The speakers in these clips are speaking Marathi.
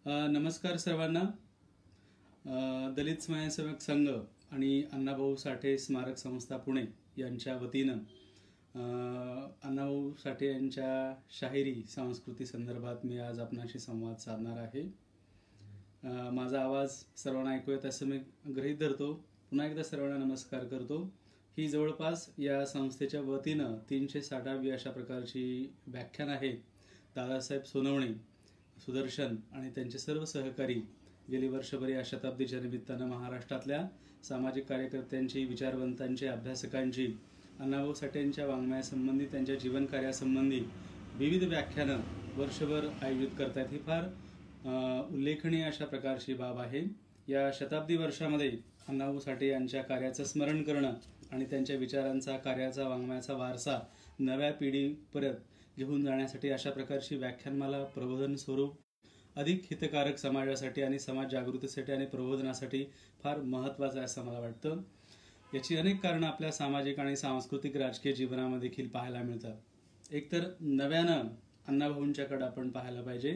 नमस्कार सर्वांना. दलित स्वयंसेवक संघ आणि अण्णाभाऊ साठे स्मारक संस्था पुणे यांच्या वतीनं अण्णाभाऊ साठे यांच्या शाहिरी संस्कृती संदर्भात मी आज आपणाशी संवाद साधणार आहे. माझा आवाज सर्वांना ऐकू येत असं मी गृहीत धरतो. पुन्हा एकदा सर्वांना नमस्कार करतो. ही जवळपास या संस्थेच्या वतीनं 360वी अशा प्रकारची व्याख्यान आहेत. दादासाहेब सोनवणे, सुदर्शन आणि त्यांचे सर्व सहकारी गेली वर्षभर या शताब्दीच्या निमित्तानं महाराष्ट्रातल्या सामाजिक कार्यकर्त्यांची, विचारवंतांची, अभ्यासकांची अण्णाभाऊ साठेंच्या वाङ्मयासंबंधी, त्यांच्या जीवनकार्यासंबंधी विविध व्याख्यानं वर्षभर आयोजित करतात. ही फार उल्लेखनीय अशा प्रकारची बाब आहे. या शताब्दी वर्षामध्ये अण्णाभाऊ साठे यांच्या कार्याचं स्मरण करणं आणि त्यांच्या विचारांचा, कार्याचा, वाङ्मयाचा वारसा नव्या पिढीपर्यंत घेऊन जाण्यासाठी अशा प्रकारची व्याख्यानमाला प्रबोधन स्वरूप अधिक हितकारक समाजासाठी आणि समाज जागृतीसाठी आणि प्रबोधनासाठी फार महत्त्वाचं आहे असं मला वाटतं. याची अनेक कारणं आपल्या सामाजिक आणि सांस्कृतिक राजकीय जीवनामध्ये देखील पाहायला मिळतात. एकतर नव्यानं अण्णाभाऊंच्याकडं आपण पाहायला पाहिजे.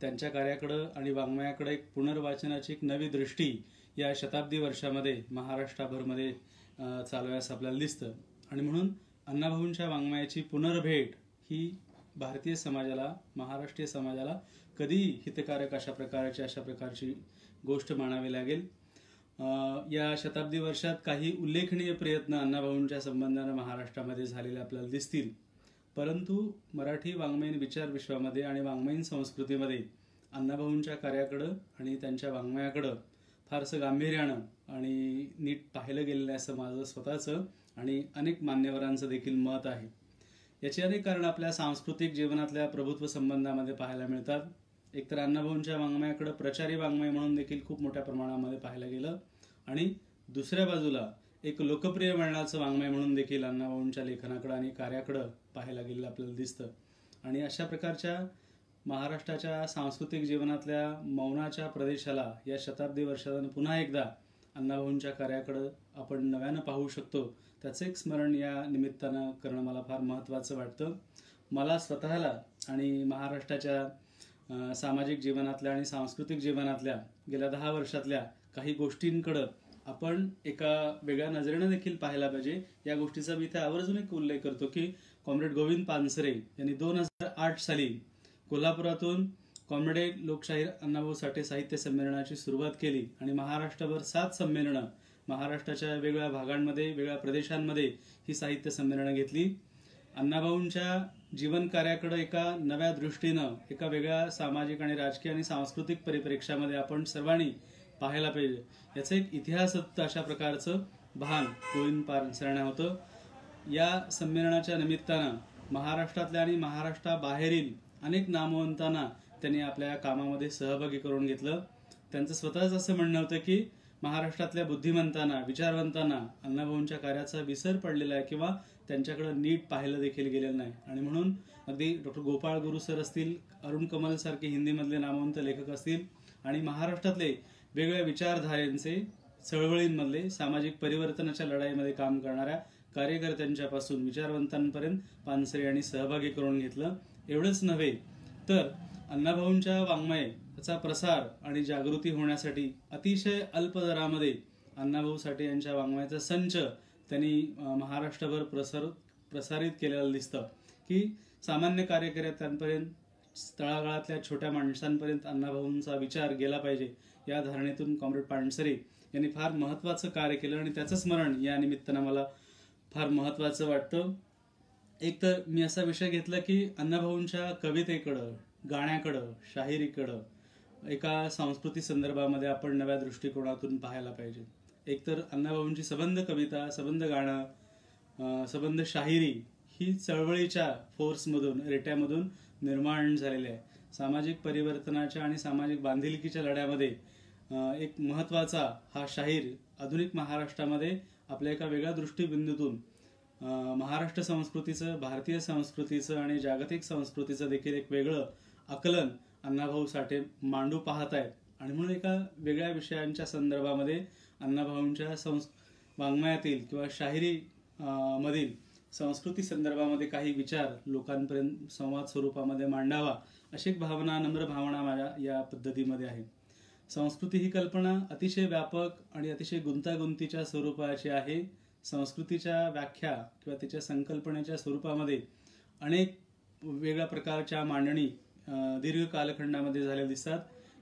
त्यांच्या कार्याकडं आणि वाङ्मयाकडं एक पुनर्वाचनाची एक नवी दृष्टी या शताब्दी वर्षामध्ये महाराष्ट्राभरमध्ये चालवयास आपल्याला दिसतं. आणि म्हणून अण्णाभाऊंच्या वाङ्मयाची पुनर्भेट ही भारतीय समाजाला, महाराष्ट्रीय समाजाला कधीही हितकारक अशा प्रकारची गोष्ट मानावी लागेल. या शताब्दी वर्षात काही उल्लेखनीय प्रयत्न अण्णाभाऊंच्या संबंधानं महाराष्ट्रामध्ये झालेले आपल्याला दिसतील. परंतु मराठी वाङ्मयीन विचार विश्वामध्ये आणि वाङ्मयीन संस्कृतीमध्ये अण्णाभाऊंच्या कार्याकडं आणि त्यांच्या वाङ्मयाकडं फारसं गांभीर्यानं आणि नीट पाहिलं गेलेलं आहे असं माझं स्वतःचं आणि अनेक मान्यवरांचं देखील मत आहे. याची अनेक कारणं आपल्या सांस्कृतिक जीवनातल्या प्रभुत्व संबंधामध्ये पाहायला मिळतात. एकतर अण्णाभाऊंच्या वाङ्मयाकडं प्रचारी वाङ्मय म्हणून देखील खूप मोठ्या प्रमाणामध्ये पाहायला गेलं आणि दुसऱ्या बाजूला एक लोकप्रिय मरणाचं वाङ्मय म्हणून देखील अण्णाभाऊंच्या लेखनाकडं आणि कार्याकडं पाहायला गेलेलं आपल्याला दिसतं. आणि अशा प्रकारच्या महाराष्ट्राच्या सांस्कृतिक जीवनातल्या मौनाच्या प्रदेशाला या शताब्दी वर्षानं पुन्हा एकदा अण्णाभाऊंच्या कार्याकडं आपण नव्यानं पाहू शकतो. त्याचं एक स्मरण या निमित्तानं करणं मला फार महत्त्वाचं वाटतं. मला स्वतःला आणि महाराष्ट्राच्या सामाजिक जीवनातल्या आणि सांस्कृतिक जीवनातल्या गेल्या 10 वर्षातल्या काही गोष्टींकडं आपण एका वेगळ्या नजरेनं देखील पाहायला पाहिजे. या गोष्टीचा मी इथे आवर्जून एक उल्लेख करतो की कॉम्रेड गोविंद पानसरे यांनी 2008 साली कोल्हापुरातून कॉम्रेड लोकशाहीर अण्णाभाऊ साठे साहित्य संमेलनाची सुरुवात केली आणि महाराष्ट्रभर 7 संमेलनं, महाराष्ट्राच्या वेगवेगळ्या भागांमध्ये, वेगळ्या प्रदेशांमध्ये ही साहित्य संमेलनं घेतली. अण्णाभाऊंच्या जीवन कार्याकडे एका नव्या दृष्टीनं, एका वेगळ्या सामाजिक आणि राजकीय आणि सांस्कृतिक परिप्रेक्ष्यामध्ये आपण सर्वांनी पाहायला पाहिजे. याचं एक इतिहासदत्त अशा प्रकारचं भान गोविंद पानसरेंना होतं. या संमेलनाच्या निमित्तानं महाराष्ट्रातल्या आणि महाराष्ट्राबाहेरील अनेक नामवंतांना त्यांनी आपल्या कामामध्ये सहभागी करून घेतलं. त्यांचं स्वतःच असं म्हणणं होतं की महाराष्ट्रातल्या बुद्धिमंतांना, विचारवंतांना अण्णाभाऊंच्या कार्याचा विसर पडलेला आहे किंवा त्यांच्याकडे नीट पाहिलं देखील गेलेलं नाही. आणि म्हणून अगदी डॉक्टर गोपाळ गुरु सर असतील, अरुण कमल सारखे हिंदीमधले नामवंत लेखक असतील आणि महाराष्ट्रातले वेगवेगळ्या विचारधारेंचे, चळवळींमधले, सामाजिक परिवर्तनाच्या लढाईमध्ये काम करणाऱ्या कार्यकर्त्यांच्यापासून विचारवंतांपर्यंत पानसरे यांनी सहभागी करून घेतलं. एवढंच नव्हे तर अण्णाभाऊंच्या वाङ्मयाचा प्रसार आणि जागृती होण्यासाठी अतिशय अल्प दरामध्ये अण्णाभाऊ साठे यांच्या वाङ्मयाचा संच त्यांनी महाराष्ट्रभर प्रसारित केलेलं दिसतं की सामान्य कार्यकर्त्यांपर्यंत, तळागाळातल्या छोट्या माणसांपर्यंत अण्णाभाऊंचा विचार गेला पाहिजे या धारणेतून कॉम्रेड पानसरे यांनी फार महत्त्वाचं कार्य केलं आणि त्याचं स्मरण या निमित्तानं मला फार महत्त्वाचं वाटतं. एक तर मी असा विषय घेतला की अण्णाभाऊंच्या कवितेकडं, गाण्याकडं, शाहिरीकडं एका संस्कृती संदर्भामध्ये आपण नव्या दृष्टिकोनातून पाहायला पाहिजे. एकतर अण्णाभाऊंची सबंध कविता, सबंध गाणं, सबंध शाहिरी ही चळवळीच्या फोर्समधून, रेट्यामधून निर्माण झालेली आहे. सामाजिक परिवर्तनाच्या आणि सामाजिक बांधिलकीच्या लढ्यामध्ये एक महत्त्वाचा हा शाहीर आधुनिक महाराष्ट्रामध्ये आपल्या एका वेगळ्या दृष्टिबिंदूतून महाराष्ट्र संस्कृतीचं, भारतीय संस्कृतीचं आणि जागतिक संस्कृतीचं देखील एक वेगळं आकलन अण्णाभाऊ साठे मांडू पाहत आहेत. आणि म्हणून एका वेगळ्या विषयांच्या संदर्भामध्ये अण्णाभाऊंच्या वाङ्मयातील किंवा शाहिरी मधील संस्कृती संदर्भामध्ये काही विचार लोकांपर्यंत संवाद स्वरूपामध्ये मांडावा अशी एक भावना, नम्र भावना माझ्या या पद्धतीमध्ये आहे. संस्कृती ही कल्पना अतिशय व्यापक आणि अतिशय गुंतागुंतीच्या स्वरूपाची आहे. संस्कृतीच्या व्याख्या किंवा त्याच्या संकल्पनेच्या स्वरूपामध्ये अनेक वेगळ्या प्रकारच्या मांडणी दीर्घ कालखंडामध्ये झालेल्या दिसतात.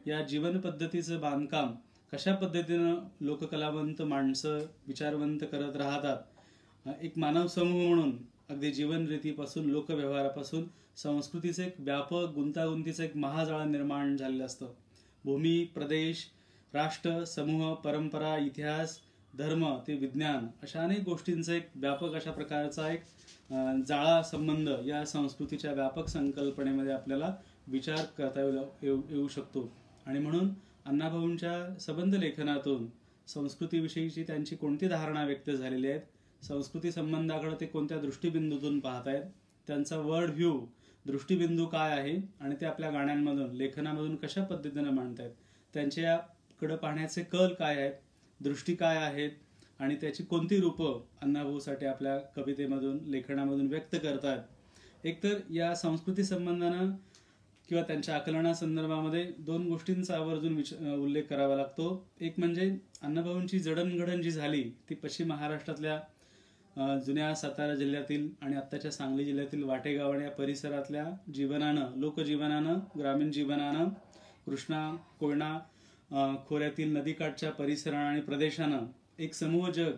या जीवन पद्धतीचं बांधकाम कशा पद्धतीनं लोककलावंत माणसं विचारवंत करत राहतात. एक मानव समूह म्हणून अगदी जीवनरीतीपासून लोकव्यवहारापासून संस्कृतीचं एक व्यापक गुंतागुंतीचं एक महाजाळ निर्माण झालेलं असतं. भूमी, प्रदेश, राष्ट्र, समूह, परंपरा, इतिहास, धर्म ते विज्ञान अशा अनेक गोष्टींचा एक व्यापक अशा प्रकारचा एक जाळा संबंध या संस्कृतीच्या व्यापक संकल्पनेमध्ये आपल्याला विचार करता येऊ शकतो. आणि म्हणून अण्णाभाऊंच्या संबंध लेखनातून संस्कृतीविषयीची त्यांची कोणती धारणा व्यक्त झालेली आहेत, संस्कृती संबंधाकडे ते कोणत्या दृष्टिबिंदूतून पाहतायत, त्यांचा वर्ल्ड व्ह्यू दृष्टिबिंदू काय आहे आणि ते आपल्या गाण्यांमधून लेखनामधून कशा पद्धतीनं मांडतायत, त्यांच्याकडे पाहण्याचे कल काय आहेत, दृष्टी काय आहेत आणि त्याची कोणती रूपं अण्णाभाऊसाठी आपल्या कवितेमधून लेखनामधून व्यक्त करतात. एकतर या संस्कृती संबंधानं किंवा त्यांच्या आकलनासंदर्भामध्ये दोन गोष्टींचा आवर्जून उल्लेख करावा लागतो. एक म्हणजे अण्णाभाऊंची जडणघडण जी झाली ती पश्चिम महाराष्ट्रातल्या जुन्या सातारा जिल्ह्यातील आणि आत्ताच्या सांगली जिल्ह्यातील वाटेगाव आणि या परिसरातल्या जीवनानं, लोकजीवनानं, ग्रामीण जीवनानं, कृष्णा कोयना खोऱ्यातील नदीकाठच्या परिसरानं आणि प्रदेशानं एक समूह जग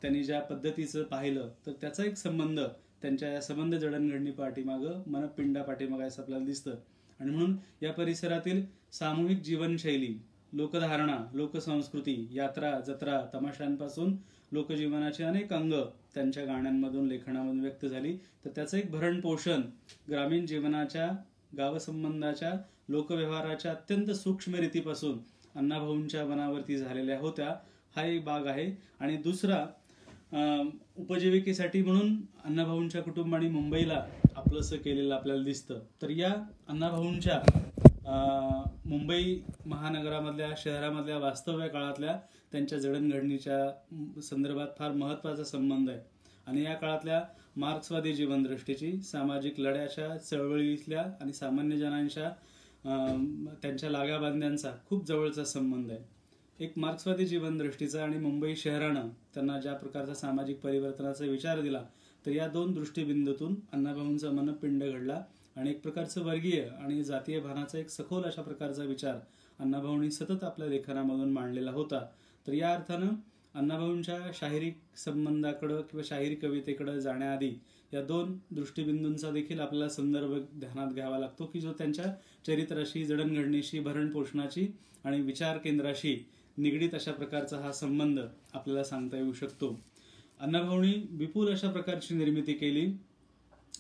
त्यांनी ज्या पद्धतीचं पाहिलं तर त्याचा एक संबंध त्यांच्या या संबंध जडणघडणी पाठीमागं मनपिंडा पाठीमागं असं आपल्याला दिसतं. आणि म्हणून या परिसरातील सामूहिक जीवनशैली, लोकधारणा, लोकसंस्कृती, यात्रा, जत्रा, तमाशांपासून लोकजीवनाचे अनेक अंग त्यांच्या गाण्यांमधून लेखनामधून व्यक्त झाली. तर त्याचं एक भरण पोषण ग्रामीण जीवनाच्या, गावसंबंधाच्या, लोकव्यवहाराच्या अत्यंत सूक्ष्म रीतीपासून अण्णाभाऊंच्या मनावरती झालेल्या होत्या. हा एक भाग आहे. आणि दुसरा, उपजीविकेसाठी म्हणून अण्णाभाऊंच्या कुटुंबाने मुंबईला आपलंसं केलेलं आपल्याला दिसतं. तर या अण्णाभाऊंच्या मुंबई महानगरामधल्या, शहरामधल्या वास्तव्य काळातल्या त्यांच्या जडणघडणीच्या संदर्भात फार महत्त्वाचा संबंध आहे. आणि या काळातल्या मार्क्सवादी जीवनदृष्टीची, सामाजिक लढ्याच्या, चळवळीतल्या आणि सामान्य जनांच्या त्यांच्या लागाबांध्यांचा खूप जवळचा संबंध आहे. एक मार्क्सवादी जीवनदृष्टीचा आणि मुंबई शहरानं त्यांना ज्या प्रकारचा सामाजिक परिवर्तनाचा विचार दिला तर या दोन दृष्टिबिंदूतून अण्णाभाऊंचा मनपिंड घडला आणि एक प्रकारचं वर्गीय आणि जातीय भानाचा एक सखोल अशा प्रकारचा विचार अण्णाभाऊंनी सतत आपल्या लेखनामधून मांडलेला होता. तर या अर्थानं अण्णाभाऊंच्या शाहिरी संबंधाकडं किंवा शाहिरी कवितेकडे जाण्याआधी या दोन दृष्टिबिंदूंचा देखील आपल्याला संदर्भ ध्यानात घ्यावा लागतो की जो त्यांच्या चरित्राशी, जडणघडणीशी, भरणपोषणाची आणि विचार केंद्राशी निगडीत अशा प्रकारचा हा संबंध आपल्याला सांगता येऊ शकतो. अण्णाभाऊंनी विपुल अशा प्रकारची निर्मिती केली,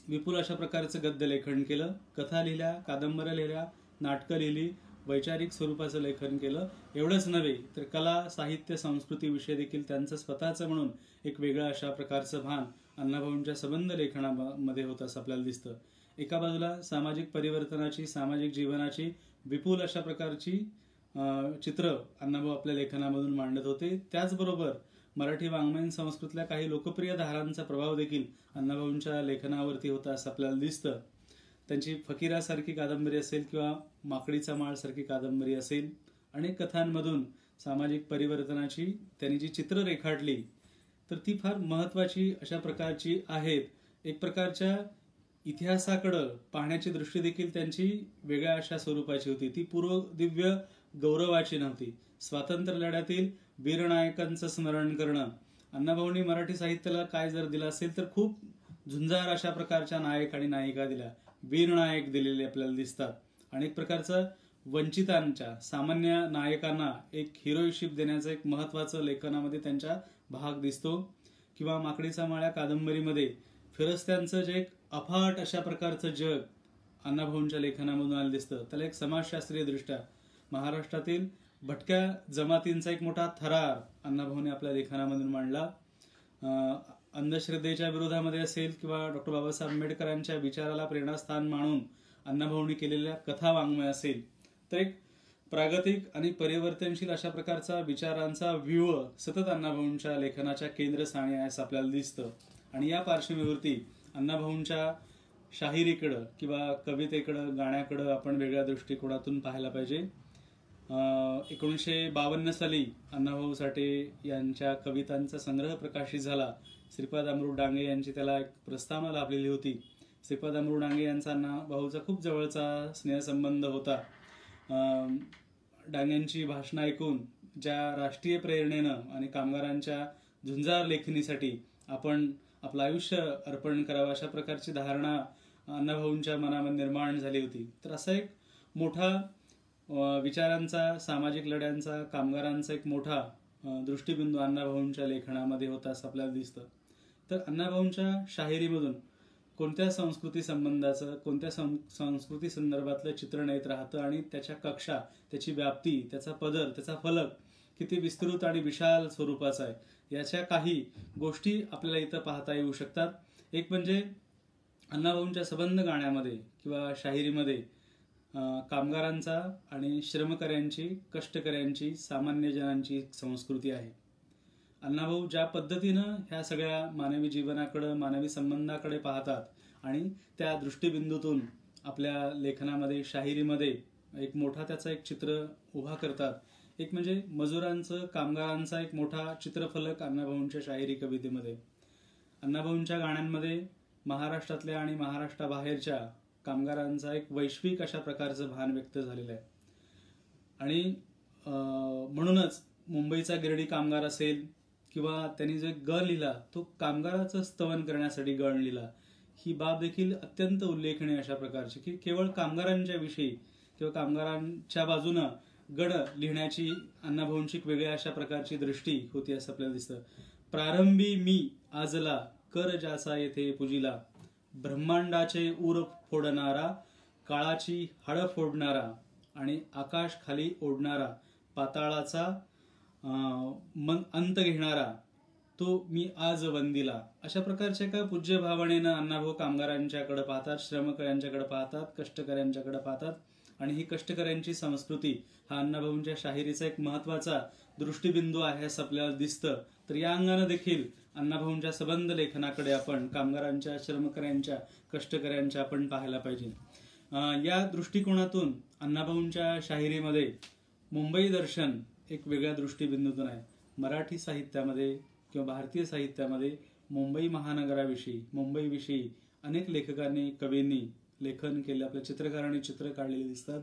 विपुल अशा प्रकारचं गद्य लेखन केलं, कथा लिहिल्या, कादंबऱ्या लिहिल्या, नाटकं लिहिली, वैचारिक स्वरूपाचं लेखन केलं. एवढंच नव्हे तर कला, साहित्य, संस्कृतीविषयी देखील त्यांचं स्वतःचं म्हणून एक वेगळं अशा प्रकारचं भान अण्णाभाऊंच्या संबंध लेखनामध्ये होतं असं आपल्याला दिसतं. एका बाजूला सामाजिक परिवर्तनाची, सामाजिक जीवनाची विपुल अशा प्रकारची चित्र अण्णाभाऊ आपल्या लेखनामधून मांडत होते. त्याचबरोबर मराठी वाङ्मयीन संस्कृतीतल्या काही लोकप्रिय धारांचा प्रभाव देखील अण्णाभाऊंच्या लेखनावरती होता असं आपल्याला दिसतं. त्यांची फकीरासारखी कादंबरी असेल किंवा माकडीचा माळ सारखी कादंबरी असेल, अनेक कथांमधून सामाजिक परिवर्तनाची त्यांनी जी चित्र रेखाटली तर ती फार महत्त्वाची अशा प्रकारची आहेत. एक प्रकारच्या इतिहासाकडं पाहण्याची दृष्टी देखील त्यांची वेगळ्या अशा स्वरूपाची होती. ती पूर्व दिव्य गौरवाची नव्हती. स्वातंत्र्य लढ्यातील वीरनायकांचं स्मरण करणं, अण्णाभाऊंनी मराठी साहित्याला काय जर दिलं असेल तर खूप झुंजार अशा प्रकारच्या नायक आणि नायिका दिल्या, वीरनायक दिलेले आपल्याला दिसतात. आणि एक प्रकारचं वंचितांच्या, सामान्य नायकांना एक हिरोईशिप देण्याचं एक महत्त्वाचं लेखनामध्ये त्यांच्या भाग दिसतो. किंवा माकडीचा माळ या कादंबरीमध्ये फिरस्त्यांचं जे एक अफाट अशा प्रकारचं जग अण्णाभाऊंच्या लेखनामधून आलं दिसतं. त्याला एक समाजशास्त्रीय दृष्ट्या महाराष्ट्रातील भटक्या जमातींचा एक मोठा थरार अण्णाभाऊने आपल्या लेखनामधून मांडला. अंधश्रद्धेच्या विरोधामध्ये असेल किंवा डॉक्टर बाबासाहेब आंबेडकरांच्या विचाराला प्रेरणास्थान मानून अण्णाभाऊंनी केलेल्या कथा वाङ्मय असेल तर एक प्रागतिक आणि परिवर्तनशील अशा प्रकारचा विचारांचा व्यूह सतत अण्णाभाऊंच्या लेखनाच्या केंद्रस्थानी आहे असं आपल्याला दिसतं. आणि या पार्श्वभूमीवरती अण्णाभाऊंच्या शाहिरीकडं किंवा कवितेकडं, गाण्याकडं आपण वेगळ्या दृष्टिकोनातून पाहायला पाहिजे. 1952 साली अण्णाभाऊ साठे यांच्या कवितांचा संग्रह प्रकाशित झाला. श्रीपाद अमृत डांगे यांची त्याला एक प्रस्तावना लाभलेली होती. श्रीपाद अमृत डांगे यांचा अण्णाभाऊचा खूप जवळचा स्नेहसंबंध होता. डांग्यांची भाषणं ऐकून ज्या राष्ट्रीय प्रेरणेनं आणि कामगारांच्या झुंजार लेखणीसाठी आपण आपलं आयुष्य अर्पण करावं अशा प्रकारची धारणा अण्णाभाऊंच्या मनामध्ये निर्माण झाली होती. तर असा एक मोठा विचारांचा, सामाजिक लढ्यांचा, कामगारांचा एक मोठा दृष्टिबिंदू अण्णाभाऊंच्या लेखनामध्ये होता असं आपल्याला दिसतं. तर अण्णाभाऊंच्या शाहिरीमधून कोणत्या संस्कृती संबंधाचं, कोणत्या संस्कृती संदर्भातलं चित्रण येत राहतं आणि त्याच्या कक्षा, त्याची व्याप्ती, त्याचा पदर, त्याचा फलक किती विस्तृत आणि विशाल स्वरूपाचा आहे याच्या काही गोष्टी आपल्याला इथं पाहता येऊ शकतात. एक म्हणजे अण्णाभाऊंच्या सबंध गाण्यामध्ये किंवा शाहिरीमध्ये कामगारांचा आणि श्रमकऱ्यांची, कष्टकऱ्यांची, सामान्य जनांची संस्कृती आहे. अण्णाभाऊ ज्या पद्धतीनं ह्या सगळ्या मानवी जीवनाकडे, मानवी संबंधाकडे पाहतात आणि त्या दृष्टिबिंदूतून आपल्या लेखनामध्ये, शाहिरीमध्ये एक मोठा त्याचा एक चित्र उभा करतात. एक म्हणजे मजुरांचं, कामगारांचा एक मोठा चित्रफलक अण्णाभाऊंच्या शाहिरी कवितेमध्ये. अण्णाभाऊंच्या गाण्यांमध्ये महाराष्ट्रातल्या आणि महाराष्ट्राबाहेरच्या कामगारांचा एक वैश्विक अशा प्रकारचं भान व्यक्त झालेलं आहे. आणि म्हणूनच मुंबईचा गिरणी कामगार असेल किंवा त्यांनी जो गण लिहिला तो कामगाराचं स्तवन करण्यासाठी गण लिहिला, ही बाब देखील अत्यंत उल्लेखनीय अशा प्रकारची की केवळ कामगारांच्या विषयी किंवा कामगारांच्या बाजूनं गण लिहिण्याची अण्णाभाऊंची वेगळ्या अशा प्रकारची दृष्टी होती असं आपल्याला दिसतं. प्रारंभी मी आजला कर ज्याचा येथे पूजिला, ब्रह्मांडाचे उर फोडणारा, काळाची हाड फोडणारा आणि आकाश खाली ओढणारा, पाताळाचा मन अंत घेणारा, तो मी आज वंदिला. अशा प्रकारच्या एका पूज्य भावनेनं अण्णाभाऊ कामगारांच्याकडे पाहतात, श्रमकऱ्यांच्याकडे पाहतात, कष्टकऱ्यांच्याकडे पाहतात. आणि ही कष्टकऱ्यांची संस्कृती हा अण्णाभाऊंच्या शाहिरीचा एक महत्वाचा दृष्टिबिंदू आहे असं आपल्याला दिसतं. तर या अंगानं देखील अण्णाभाऊंच्या सबंध लेखनाकडे आपण कामगारांच्या, श्रमकऱ्यांच्या, कष्टकऱ्यांच्या आपण पाहायला पाहिजे. या दृष्टिकोनातून अण्णाभाऊंच्या शाहिरीमध्ये मुंबई दर्शन एक वेगळ्या दृष्टिबिंदूतून आहे. मराठी साहित्यामध्ये किंवा भारतीय साहित्यामध्ये मुंबई महानगराविषयी, मुंबईविषयी अनेक लेखकांनी, कवींनी लेखन केलं, आपल्या चित्रकारांनी चित्र काढलेली दिसतात.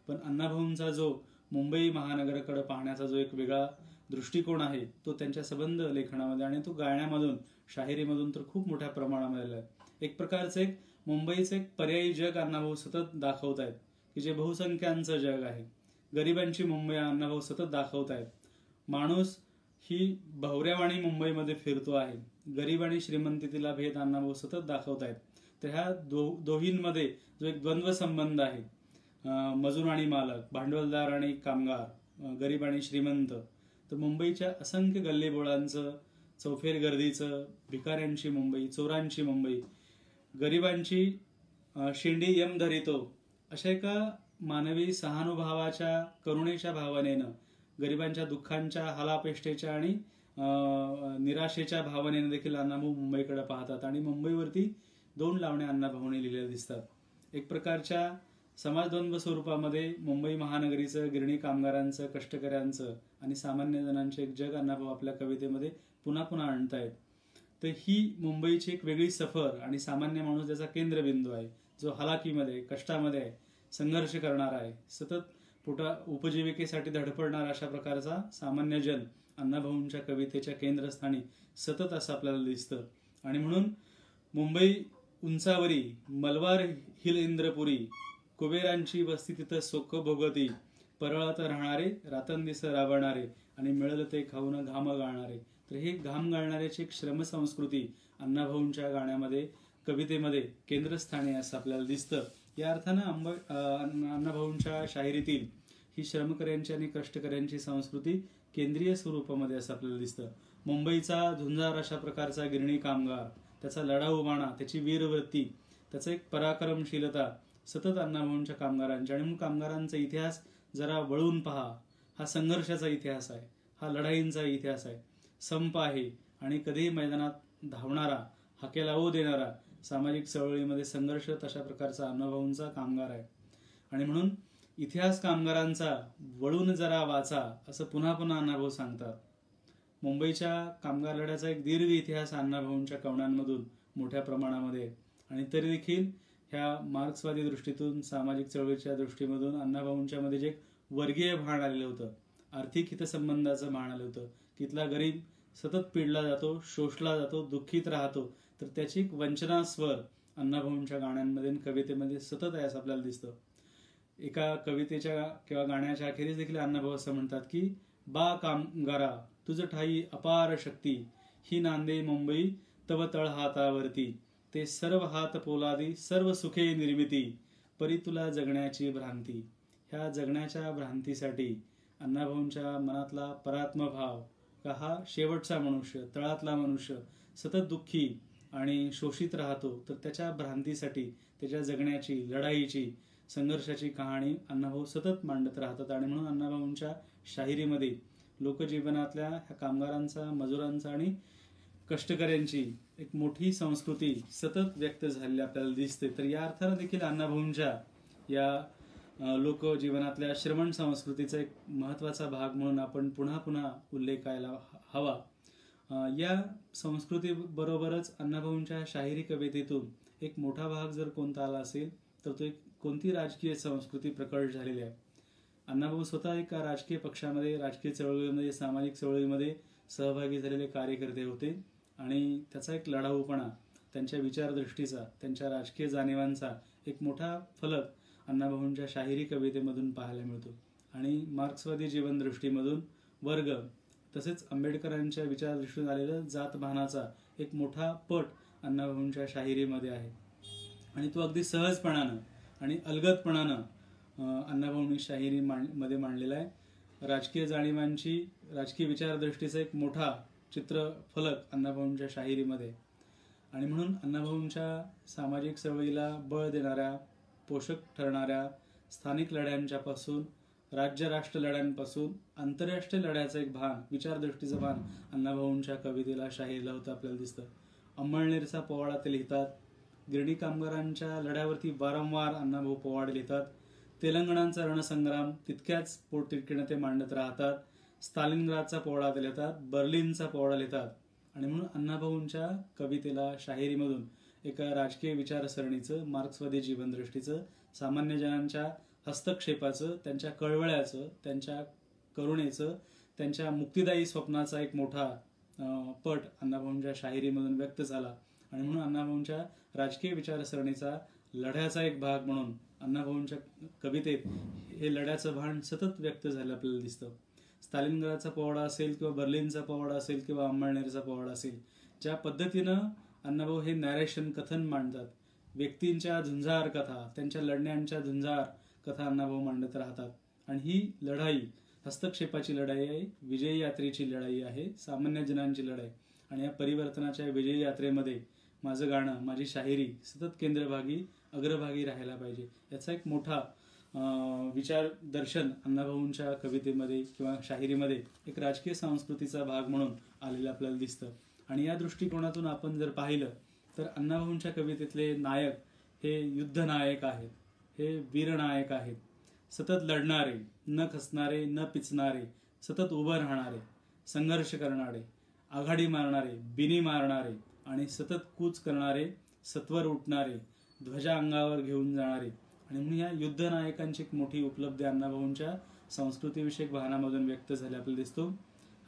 पण अण्णाभाऊंचा जो मुंबई महानगराकडे पाहण्याचा जो एक वेगळा दृष्टिकोन आहे तो त्यांच्या सबंध लेखनामध्ये आणि तो गाण्यामधून, शाहिरीमधून तर खूप मोठ्या प्रमाणामध्ये आहे. एक प्रकारचं एक मुंबईचं एक पर्यायी जग अण्णाभाऊ सतत दाखवत आहेत की जे बहुसंख्यांचं जग आहे. गरिबांची मुंबई अण्णाभाऊ सतत दाखवत आहेत. माणूस ही भवऱ्यावाणी मुंबईमध्ये फिरतो आहे. गरीब आणि श्रीमंतीला भेद अण्णाभाऊ सतत दाखवत आहेत. तर ह्या दोहींमध्ये जो एक द्वंद्व संबंध आहे, मजूर आणि मालक, भांडवलदार आणि कामगार, गरीब आणि श्रीमंत, तर मुंबईच्या असंख्य गल्लीबोळांचं, चौफेर गर्दीचं, भिकाऱ्यांची मुंबई, चोरांची मुंबई, गरिबांची शेंडी यम धरितो, अशा एका मानवी सहानुभावाच्या, करुणेच्या भावनेनं, गरिबांच्या दुःखांच्या, हालापेष्टेच्या आणि निराशेच्या भावनेनं देखील अण्णाभाऊ मुंबईकडे पाहतात. आणि मुंबईवरती दोन लावण्या अण्णाभाऊने लिहिलेल्या दिसतात. एक प्रकारच्या समाजद्वंद्व स्वरूपामध्ये मुंबई महानगरीचं, गिरणी कामगारांचं, कष्टकऱ्यांचं आणि सामान्य जणांचे एक जग अण्णाभाऊ आपल्या कवितेमध्ये पुन्हा पुन्हा आणतायत. तर ही मुंबईची एक वेगळी सफर आणि सामान्य माणूस त्याचा केंद्रबिंदू आहे, जो हलाखीमध्ये, कष्टामध्ये आहे, संघर्ष करणारा आहे, सतत उपजीविकेसाठी धडपडणारा अशा प्रकारचा सामान्य जन अण्णाभाऊंच्या कवितेच्या केंद्रस्थानी सतत असं आपल्याला दिसतं. आणि म्हणून मुंबई उंचावरी, मलबार हिल इंद्रपुरी, कुबेरांची वस्ती तिथं सोक भोगती, परळत राहणारे, रातंदिस राबणारे आणि मिळलं ते खाऊन घाम गाळणारे. तर हे घाम गाळणाऱ्याची एक श्रमसंस्कृती अण्णाभाऊंच्या गाण्यामध्ये, कवितेमध्ये केंद्रस्थानी असं आपल्याला दिसतं. या अर्थानं अण्णाभाऊंच्या शाहिरीतील ही श्रमकऱ्यांची आणि कष्टकऱ्यांची संस्कृती केंद्रीय स्वरूपामध्ये असं आपल्याला दिसतं. मुंबईचा झुंजार अशा प्रकारचा गिरणी कामगार, त्याचा लढाऊपणा, त्याची वीरवृत्ती, त्याचं एक पराक्रमशीलता सतत अण्णाभाऊंच्या कामगारांच्या. आणि म्हणून कामगारांचा इतिहास जरा वळून पहा. हा संघर्षाचा इतिहास आहे, हा लढाईंचा इतिहास आहे, संप आहे आणि कधीही मैदानात धावणारा हाकेला ओ देणारा, सामाजिक चळवळीमध्ये संघर्ष तशा प्रकारचा अण्णाभाऊंचा कामगार आहे. आणि म्हणून इतिहास कामगारांचा वळून जरा वाचा असं पुन्हा पुन्हा अण्णाभाऊ सांगतात. मुंबईच्या कामगार लढ्याचा एक दीर्घ इतिहास अण्णाभाऊंच्या कवनांमधून मोठ्या प्रमाणामध्ये, आणि तरी देखील ह्या मार्क्सवादी दृष्टीतून, सामाजिक चळवळीच्या दृष्टीमधून अण्णाभाऊंच्या मध्ये जे एक वर्गीय भान आलेलं होतं, आर्थिक हितसंबंधाचं भान आलं होतं, तिथला गरीब सतत पिडला जातो, शोषला जातो, दुःखीत राहतो, तर त्याची एक वंचना स्वर अण्णाभाऊंच्या गाण्यांमध्ये, कवितेमध्ये सतत आहे असं आपल्याला दिसतं. एका कवितेच्या किंवा गाण्याच्या अखेरीस देखील अण्णाभाऊ असं म्हणतात की बा कामगारा तुझ ठाई अपार शक्ती, ही नांदे मुंबई तव तळ हातावरती, ते सर्व हात पोलादी सर्व सुखे निर्मिती, परी तुला जगण्याची भ्रांती. ह्या जगण्याच्या भ्रांतीसाठी अण्णाभाऊंच्या मनातला परात्मभाव का हा शेवटचा मनुष्य, तळातला मनुष्य सतत दुःखी आणि शोषित राहतो, तर त्याच्या भ्रांतीसाठी, त्याच्या जगण्याची, लढाईची, संघर्षाची कहाणी अण्णाभाऊ सतत मांडत राहतात. आणि म्हणून अण्णाभाऊंच्या शाहिरीमध्ये लोकजीवनातल्या ह्या कामगारांचा, मजुरांचा आणि कष्टकऱ्यांची एक मोठी संस्कृती सतत व्यक्त झालेली आपल्याला दिसते. तर या अर्थानं देखील अण्णाभाऊंच्या या लोकजीवनातल्या श्रमण संस्कृतीचा एक महत्त्वाचा भाग म्हणून आपण पुन्हा पुन्हा उल्लेख करायला हवा. या संस्कृतीबरोबरच अण्णाभाऊंच्या शाहिरी कवितेतून एक मोठा भाग जर कोणता आला असेल तर तो एक कोणती राजकीय संस्कृती प्रकट झालेली आहे. अण्णाभाऊ स्वतः एका राजकीय पक्षामध्ये, राजकीय चळवळीमध्ये, सामाजिक चळवळीमध्ये सहभागी झालेले कार्यकर्ते होते, आणि त्याचा एक लढाऊपणा, त्यांच्या विचारदृष्टीचा, त्यांच्या राजकीय जाणीवांचा एक मोठा फलक अण्णाभाऊंच्या शाहिरी कवितेमधून पाहायला मिळतो. आणि मार्क्सवादी जीवनदृष्टीमधून वर्ग तसेच आंबेडकरांच्या विचारदृष्टीतून आलेला जातभानाचा एक मोठा पट अण्णाभाऊंच्या शाहिरीमध्ये आहे. आणि तो अगदी सहजपणानं आणि अलगदपणानं अण्णाभाऊंनी शाहिरी मध्ये मांडलेला आहे. राजकीय जाणीवांची, राजकीय विचारदृष्टीचा एक मोठा चित्रफलक अण्णाभाऊंच्या शाहिरीमध्ये. आणि म्हणून अण्णाभाऊंच्या सामाजिक चळवळीला बळ देणाऱ्या, पोषक ठरणाऱ्या स्थानिक लढ्यांच्यापासून, राज्य राष्ट्र लढ्यांपासून आंतरराष्ट्रीय लढ्याचं एक भान, विचारदृष्टीचं भान अण्णाभाऊंच्या कवितेला, शाहिरीला होतं आपल्याला दिसतं. अंमळनेरचा पोवाडा ते लिहितात. गिरणी कामगारांच्या लढ्यावरती वारंवार अण्णाभाऊ पोवाडे लिहितात. तेलंगणाचा रणसंग्राम तितक्याच पोटतिडकीनं ते मांडत राहतात. स्टालिनग्रादचा पोवाडा ते लिहितात, बर्लिनचा पोवाडा लिहितात. आणि म्हणून अण्णाभाऊंच्या कवितेला, शाहिरीमधून एका राजकीय विचारसरणीचं, मार्क्सवादी जीवनदृष्टीचं, सामान्य जनांच्या हस्तक्षेपाचं, त्यांच्या कळवळ्याचं, त्यांच्या करुणेचं, त्यांच्या मुक्तिदायी स्वप्नाचा एक मोठा पट अण्णाभाऊंच्या शाहिरीमधून व्यक्त झाला. आणि म्हणून अण्णाभाऊंच्या राजकीय विचारसरणीचा, लढ्याचा एक भाग म्हणून अण्णाभाऊंच्या कवितेत हे लढ्याचं भान सतत व्यक्त झालं आपल्याला दिसतं. स्टालिनग्रादचा पोवाडा असेल किंवा बर्लिनचा पोवाडा असेल किंवा अंमळनेरचा पोवाडा असेल, ज्या पद्धतीनं अण्णाभाऊ हे नॅरेशन, कथन मांडतात, व्यक्तींच्या झुंजार कथा, त्यांच्या लढण्यांच्या झुंजार कथा अण्णाभाऊ मांडत राहतात. आणि ही लढाई हस्तक्षेपाची लढाई आहे, विजयी यात्रेची लढाई आहे, सामान्य जनांची लढाई. आणि या परिवर्तनाच्या विजयी यात्रेमध्ये माझं गाणं, माझी शाहिरी सतत केंद्रभागी, अग्रभागी राहायला पाहिजे, याचा एक मोठा विचार दर्शन अण्णाभाऊंच्या कवितेमध्ये किंवा शाहिरीमध्ये एक राजकीय संस्कृतीचा भाग म्हणून आलेलं आपल्याला दिसतं. आणि या दृष्टिकोनातून आपण जर पाहिलं तर अण्णाभाऊंच्या कवितेतले नायक हे युद्धनायक आहेत, हे वीरनायक आहेत, सतत लढणारे, न खचणारे, न पिचणारे, सतत उभं राहणारे, संघर्ष करणारे, आघाडी मारणारे, बिनी मारणारे आणि सतत कूच करणारे, सत्वर उठणारे, ध्वजा अंगावर घेऊन जाणारे. आणि म्हणून या युद्धनायकांची एक मोठी उपलब्धी अण्णाभाऊंच्या संस्कृतीविषयक भानामधून व्यक्त झाली आपल्याला दिसतो.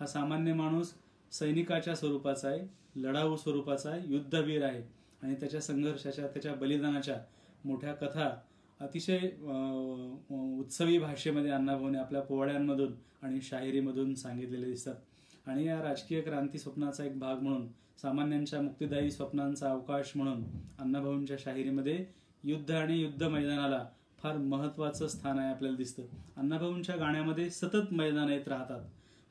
हा सामान्य माणूस सैनिकाच्या स्वरूपाचा आहे, लढाऊ स्वरूपाचा आहे, युद्धवीर आहे. आणि त्याच्या संघर्षाच्या, त्याच्या बलिदानाच्या मोठ्या कथा अतिशय उत्सवी भाषेमध्ये अण्णाभाऊने आपल्या पोवाड्यांमधून आणि शाहिरीमधून सांगितलेले दिसतात. आणि या राजकीय क्रांती स्वप्नाचा एक भाग म्हणून, सामान्यांच्या मुक्तिदायी स्वप्नांचा अवकाश म्हणून अण्णाभाऊंच्या शाहिरीमध्ये युद्ध आणि युद्ध मैदानाला फार महत्वाचं स्थान आहे आपल्याला दिसतं. अण्णाभाऊंच्या गाण्यामध्ये सतत मैदान येत राहतात.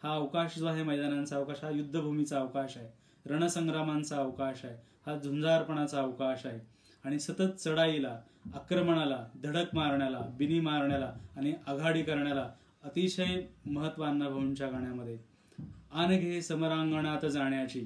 हा अवकाश जो आहे, मैदानांचा अवकाश, हा युद्धभूमीचा अवकाश आहे, रणसंग्रामांचा अवकाश आहे, हा झुंजारपणाचा अवकाश आहे. आणि सतत चढाईला, आक्रमणाला, धडक मारण्याला, बिनी मारण्याला आणि आघाडी करण्याला अतिशय महत्व अण्णाभाऊंच्या गाण्यामध्ये. आन घे समरांगणात जाण्याची,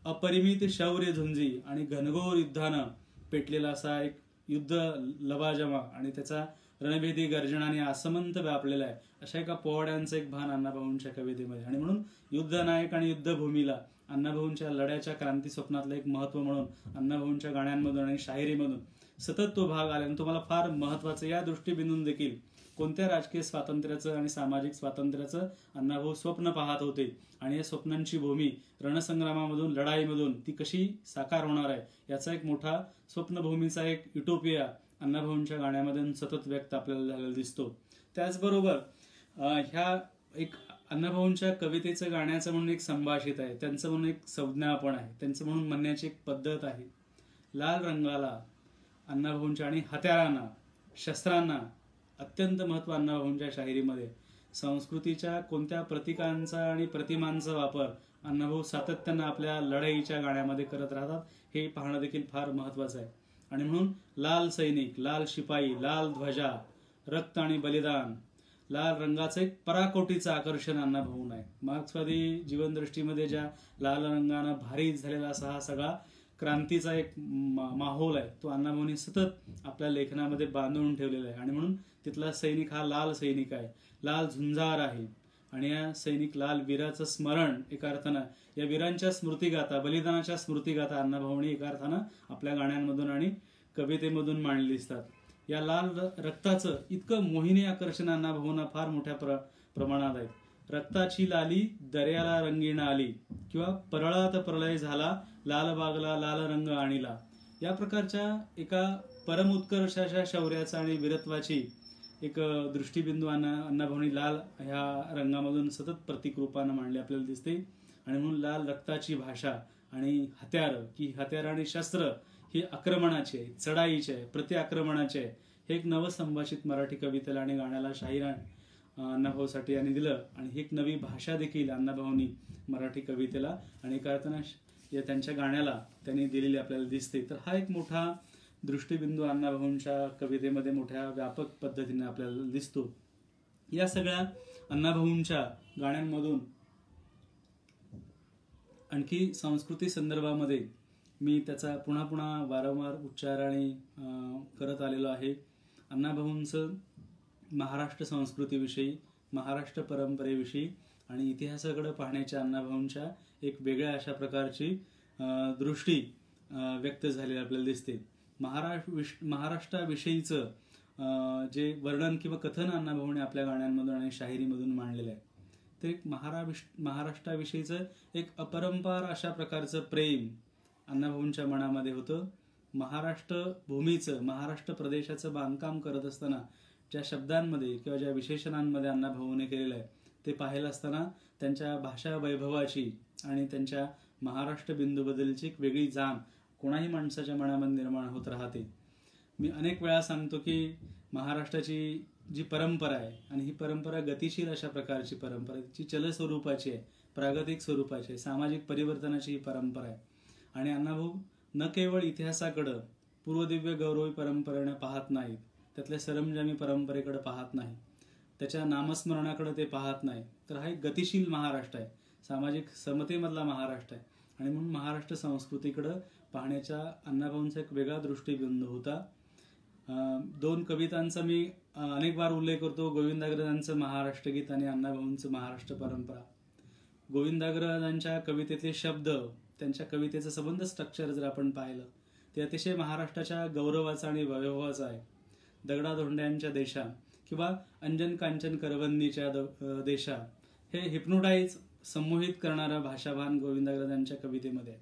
अपरिमित शौर्य झुंजी आणि घनघोर युद्धानं पेटलेला असा एक युद्ध लवाजमा आणि त्याचा रणभेदी गर्जनाने आसमंत व्यापलेला आहे अशा एका पोवाड्यांचं एक भान अण्णाभाऊंच्या कवितेमध्ये. आणि म्हणून युद्धनायक आणि युद्धभूमीला अण्णाभाऊंच्या लढ्याच्या क्रांती स्वप्नातलं एक महत्व म्हणून अण्णाभाऊंच्या गाण्यांमधून आणि शाहिरीमधून सतत तो भाग आला. आणि तो मला फार महत्वाचं या दृष्टीबिंदून देखील कोणत्या राजकीय स्वातंत्र्याचं आणि सामाजिक स्वातंत्र्याचं अण्णाभाऊ स्वप्न पाहत होते आणि या स्वप्नांची भूमी रणसंग्रामामधून लढाईमधून ती कशी साकार होणार आहे याचा एक मोठा स्वप्नभूमीचा एक युटोपिया अण्णाभाऊंच्या गाण्यामधून सतत व्यक्त आपल्याला झालेला दिसतो. त्याचबरोबर ह्या एक अण्णाभाऊंच्या कवितेचं गाण्याचं म्हणून एक संभाषित आहे, त्यांचं म्हणून एक संज्ञा पण आहे, त्यांचं म्हणून म्हणण्याची एक पद्धत आहे. लाल रंगाला अण्णाभाऊंच्या आणि हत्यारांना शस्त्रांना अत्यंत महत्व अण्णाभाऊंच्या शाहिरीमध्ये. संस्कृतीच्या कोणत्या प्रतीकांचा आणि प्रतिमांचा वापर अण्णाभाऊ सातत्यानं आपल्या लढाईच्या गाण्यामध्ये करत राहतात हे पाहणं देखील फार महत्वाचं आहे. आणि म्हणून लाल सैनिक, लाल शिपाई, लाल ध्वजा, रक्त आणि बलिदान, लाल रंगाचं एक पराकोटीचं आकर्षण अण्णाभाऊंना आहे. मार्क्सवादी जीवनदृष्टीमध्ये ज्या लाल रंगानं भारी झालेला असा हा सगळा क्रांतीचा एक माहोल आहे तो अण्णाभाऊंनी सतत आपल्या लेखनामध्ये बांधून ठेवलेला आहे. आणि म्हणून तिथला सैनिक हा लाल सैनिक आहे, लाल झुंजार आहे. आणि या सैनिक लाल वीराचं स्मरण एका अर्थानं या वीरांच्या स्मृतिगाथा, बलिदानाच्या स्मृतिगाथा अण्णाभाऊंनी एका अर्थानं आपल्या गाण्यांमधून आणि कवितेमधून मांडली दिसतात. या लाल रक्ताचं इतकं मोहिनी आकर्षण अण्णाभाऊंना फार मोठ्या प्रमाणात आहे. रक्ताची लाली दर्याला रंगीण आली किंवा परळात प्रलय झाला लाल बागला लाल रंग आणिला या प्रकारच्या एका परमोत्कर्षाच्या शौर्याचा आणि वीरत्वाची एक दृष्टीबिंदू अण्णाभाऊंनी लाल ह्या रंगामधून सतत प्रतीक रूपानं मांडले आपल्याला दिसते. आणि म्हणून लाल रक्ताची भाषा आणि हत्यार की हत्यार आणि शस्त्र ही आक्रमणाचे आहे, चढाईचे आहे, प्रतिआक्रमणाचे आहे. हे एक नवं संभाषित मराठी कवितेला आणि गाण्याला शाहीर अण्णाभाऊसाठी यांनी दिलं. आणि ही एक नवी भाषा देखील अण्णाभाऊंनी मराठी कवितेला आणि एका अर्थानं त्यांच्या गाण्याला त्यांनी दिलेली आपल्याला दिसते. तर हा एक मोठा दृष्टीबिंदू अण्णाभाऊंच्या कवितेमध्ये मोठ्या व्यापक पद्धतीने आपल्याला दिसतो. या सगळ्या अण्णाभाऊंच्या गाण्यांमधून आणखी संस्कृती संदर्भामध्ये मी त्याचा पुन्हा पुन्हा वारंवार उच्चारणी करत आलेलो आहे. अण्णाभाऊंचं महाराष्ट्र संस्कृतीविषयी, महाराष्ट्र परंपरेविषयी आणि इतिहासाकडे पाहण्याच्या अण्णाभाऊंच्या एक वेगळ्या अशा प्रकारची दृष्टी व्यक्त झालेली आपल्याला दिसते. महाराष्ट्राविषयीचं जे वर्णन किंवा कथन अण्णाभाऊने आपल्या गाण्यांमधून आणि शाहिरीमधून मांडलेलं आहे ते एक महाराष्ट्राविषयीचं एक अपरंपार अशा प्रकारचं प्रेम अण्णाभाऊंच्या मनामध्ये होतं. महाराष्ट्र भूमीचं, महाराष्ट्र प्रदेशाचं बांधकाम करत असताना ज्या शब्दांमध्ये किंवा ज्या विशेषणांमध्ये अण्णाभाऊने केलेलं आहे ते पाहायला असताना त्यांच्या भाषा वैभवाची आणि त्यांच्या महाराष्ट्र बिंदूबद्दलची एक वेगळी जाण कोणाही माणसाच्या मनामध्ये निर्माण होत राहते. मी अनेक वेळा सांगतो की महाराष्ट्राची जी परंपरा आहे आणि ही परंपरा गतिशील अशा प्रकारची परंपरा आहे, जी चलस्वरूपाची आहे, प्रागतिक स्वरूपाची आहे, सामाजिक परिवर्तनाची ही परंपरा आहे. आणि अण्णाभाऊ न केवळ इतिहासाकडं पूर्वदिव्य गौरवी परंपरेने पाहत नाहीत, त्यातल्या सरंजामी परंपरेकडे पाहत नाही, त्याच्या नामस्मरणाकडे ते पाहत नाही, तर हा एक गतिशील महाराष्ट्र आहे, सामाजिक समतेमधला महाराष्ट्र आहे. आणि म्हणून महाराष्ट्र संस्कृतीकडं पाहण्याचा अण्णाभाऊंचा एक वेगळा दृष्टिबिंदू होता. दोन कवितांचा मी अनेक बार उल्लेख करतो, गोविंदाग्रजांचं महाराष्ट्र गीत आणि अण्णाभाऊंचं महाराष्ट्र परंपरा. गोविंदाग्रजांच्या कवितेतले शब्द, त्यांच्या कवितेचा संबंध स्ट्रक्चर जर आपण पाहिलं ते अतिशय महाराष्ट्राच्या गौरवाचा आणि वैभवाचा आहे. दगडाधोंड्यांच्या देशा किंवा अंजन कांचन करवंदीच्या देशा हे हिप्नोटाईज संमोहित करणारं भाषाभान गोविंदाग्रजांच्या कवितेमध्ये.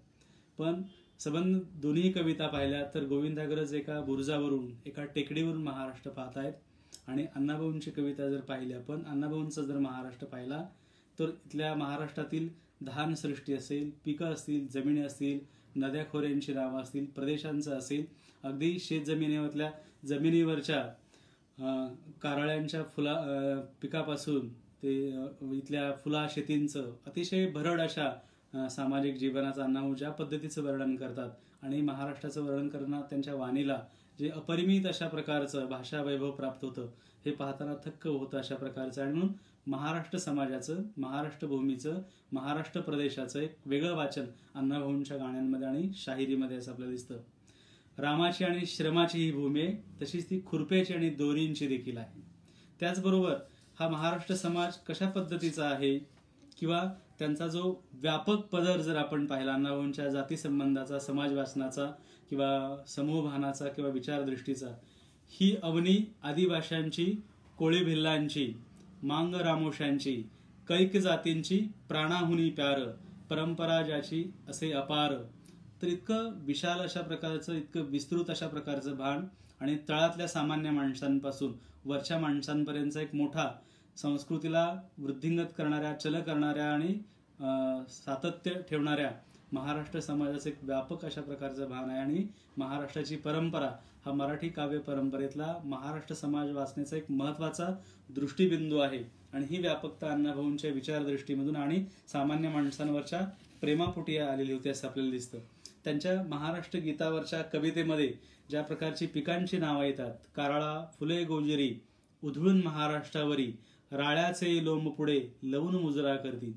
पण संबंध दोन्ही कविता पाहिल्या तर गोविंदाग्रज एका बुरुजावरून, एका टेकडीवरून महाराष्ट्र पाहत आहेत आणि अण्णाभाऊंची कविता जर पाहिली आपण, अण्णाभाऊंचा जर महाराष्ट्र पाहिला तर इथल्या महाराष्ट्रातील धान सृष्टी असेल, पिकं असतील, जमिनी असतील, नद्या खोऱ्यांची नावं असतील, प्रदेशांचं असेल, अगदी शेतजमिनीवरल्या जमिनीवरच्या कारळ्यांच्या पिकापासून ते इथल्या फुला शेतींचं अतिशय भरड अशा सामाजिक जीवनाचा अण्णाभाऊ ज्या पद्धतीचं वर्णन करतात आणि महाराष्ट्राचं वर्णन करताना त्यांच्या वाणीला जे अपरिमित अशा प्रकारचं भाषा वैभव प्राप्त होतं हे पाहताना थक्क होतं अशा प्रकारचं. आणि म्हणून महाराष्ट्र समाजाचं, महाराष्ट्र भूमीचं, महाराष्ट्र प्रदेशाचं एक वेगळं वाचन अण्णाभाऊंच्या गाण्यांमध्ये आणि शाहिरीमध्ये असं आपल्याला दिसतं. रामाची आणि श्रमाची ही भूमी आहे, तशीच ती खुरप्याची आणि दोरींची देखील आहे. त्याचबरोबर हा महाराष्ट्र समाज कशा पद्धतीचा आहे किंवा त्यांचा जो व्यापक पदर जर आपण पाहिला अण्णाभाऊंच्या जाती संबंधाचा, समाज वाचनाचा किंवा समूहभानाचा किंवा विचारदृष्टीचा, ही अवनी आदिवाशांची, कोळी भिल्लांची, मांग रामोशांची, कैक जातींची, प्राणाहुनी प्यार, परंपरा ज्याची असे अपार. तर इतकं विशाल अशा प्रकारचं, इतकं विस्तृत अशा प्रकारचं भान आणि तळातल्या सामान्य माणसांपासून वरच्या माणसांपर्यंतचा एक मोठा संस्कृतीला वृद्धिंगत करणाऱ्या, चल करणाऱ्या आणि सातत्य ठेवणाऱ्या महाराष्ट्र समाजाचं एक व्यापक अशा प्रकारचं भान आहे. आणि महाराष्ट्राची परंपरा हा मराठी काव्य परंपरेतला महाराष्ट्र समाज वाचण्याचा एक महत्वाचा दृष्टिबिंदू आहे. आणि ही व्यापकता अण्णाभाऊंच्या विचारदृष्टीमधून आणि सामान्य माणसांवरच्या प्रेमापोटी आलेली होती असं आपल्याला दिसतं. त्यांच्या महाराष्ट्र गीतावरच्या कवितेमध्ये ज्या प्रकारची पिकांची नावं येतात, कारळा फुले गोजिरी, उधळून महाराष्ट्रावरी, राळ्याचे लोंब पुढे लवून मुजरा करती.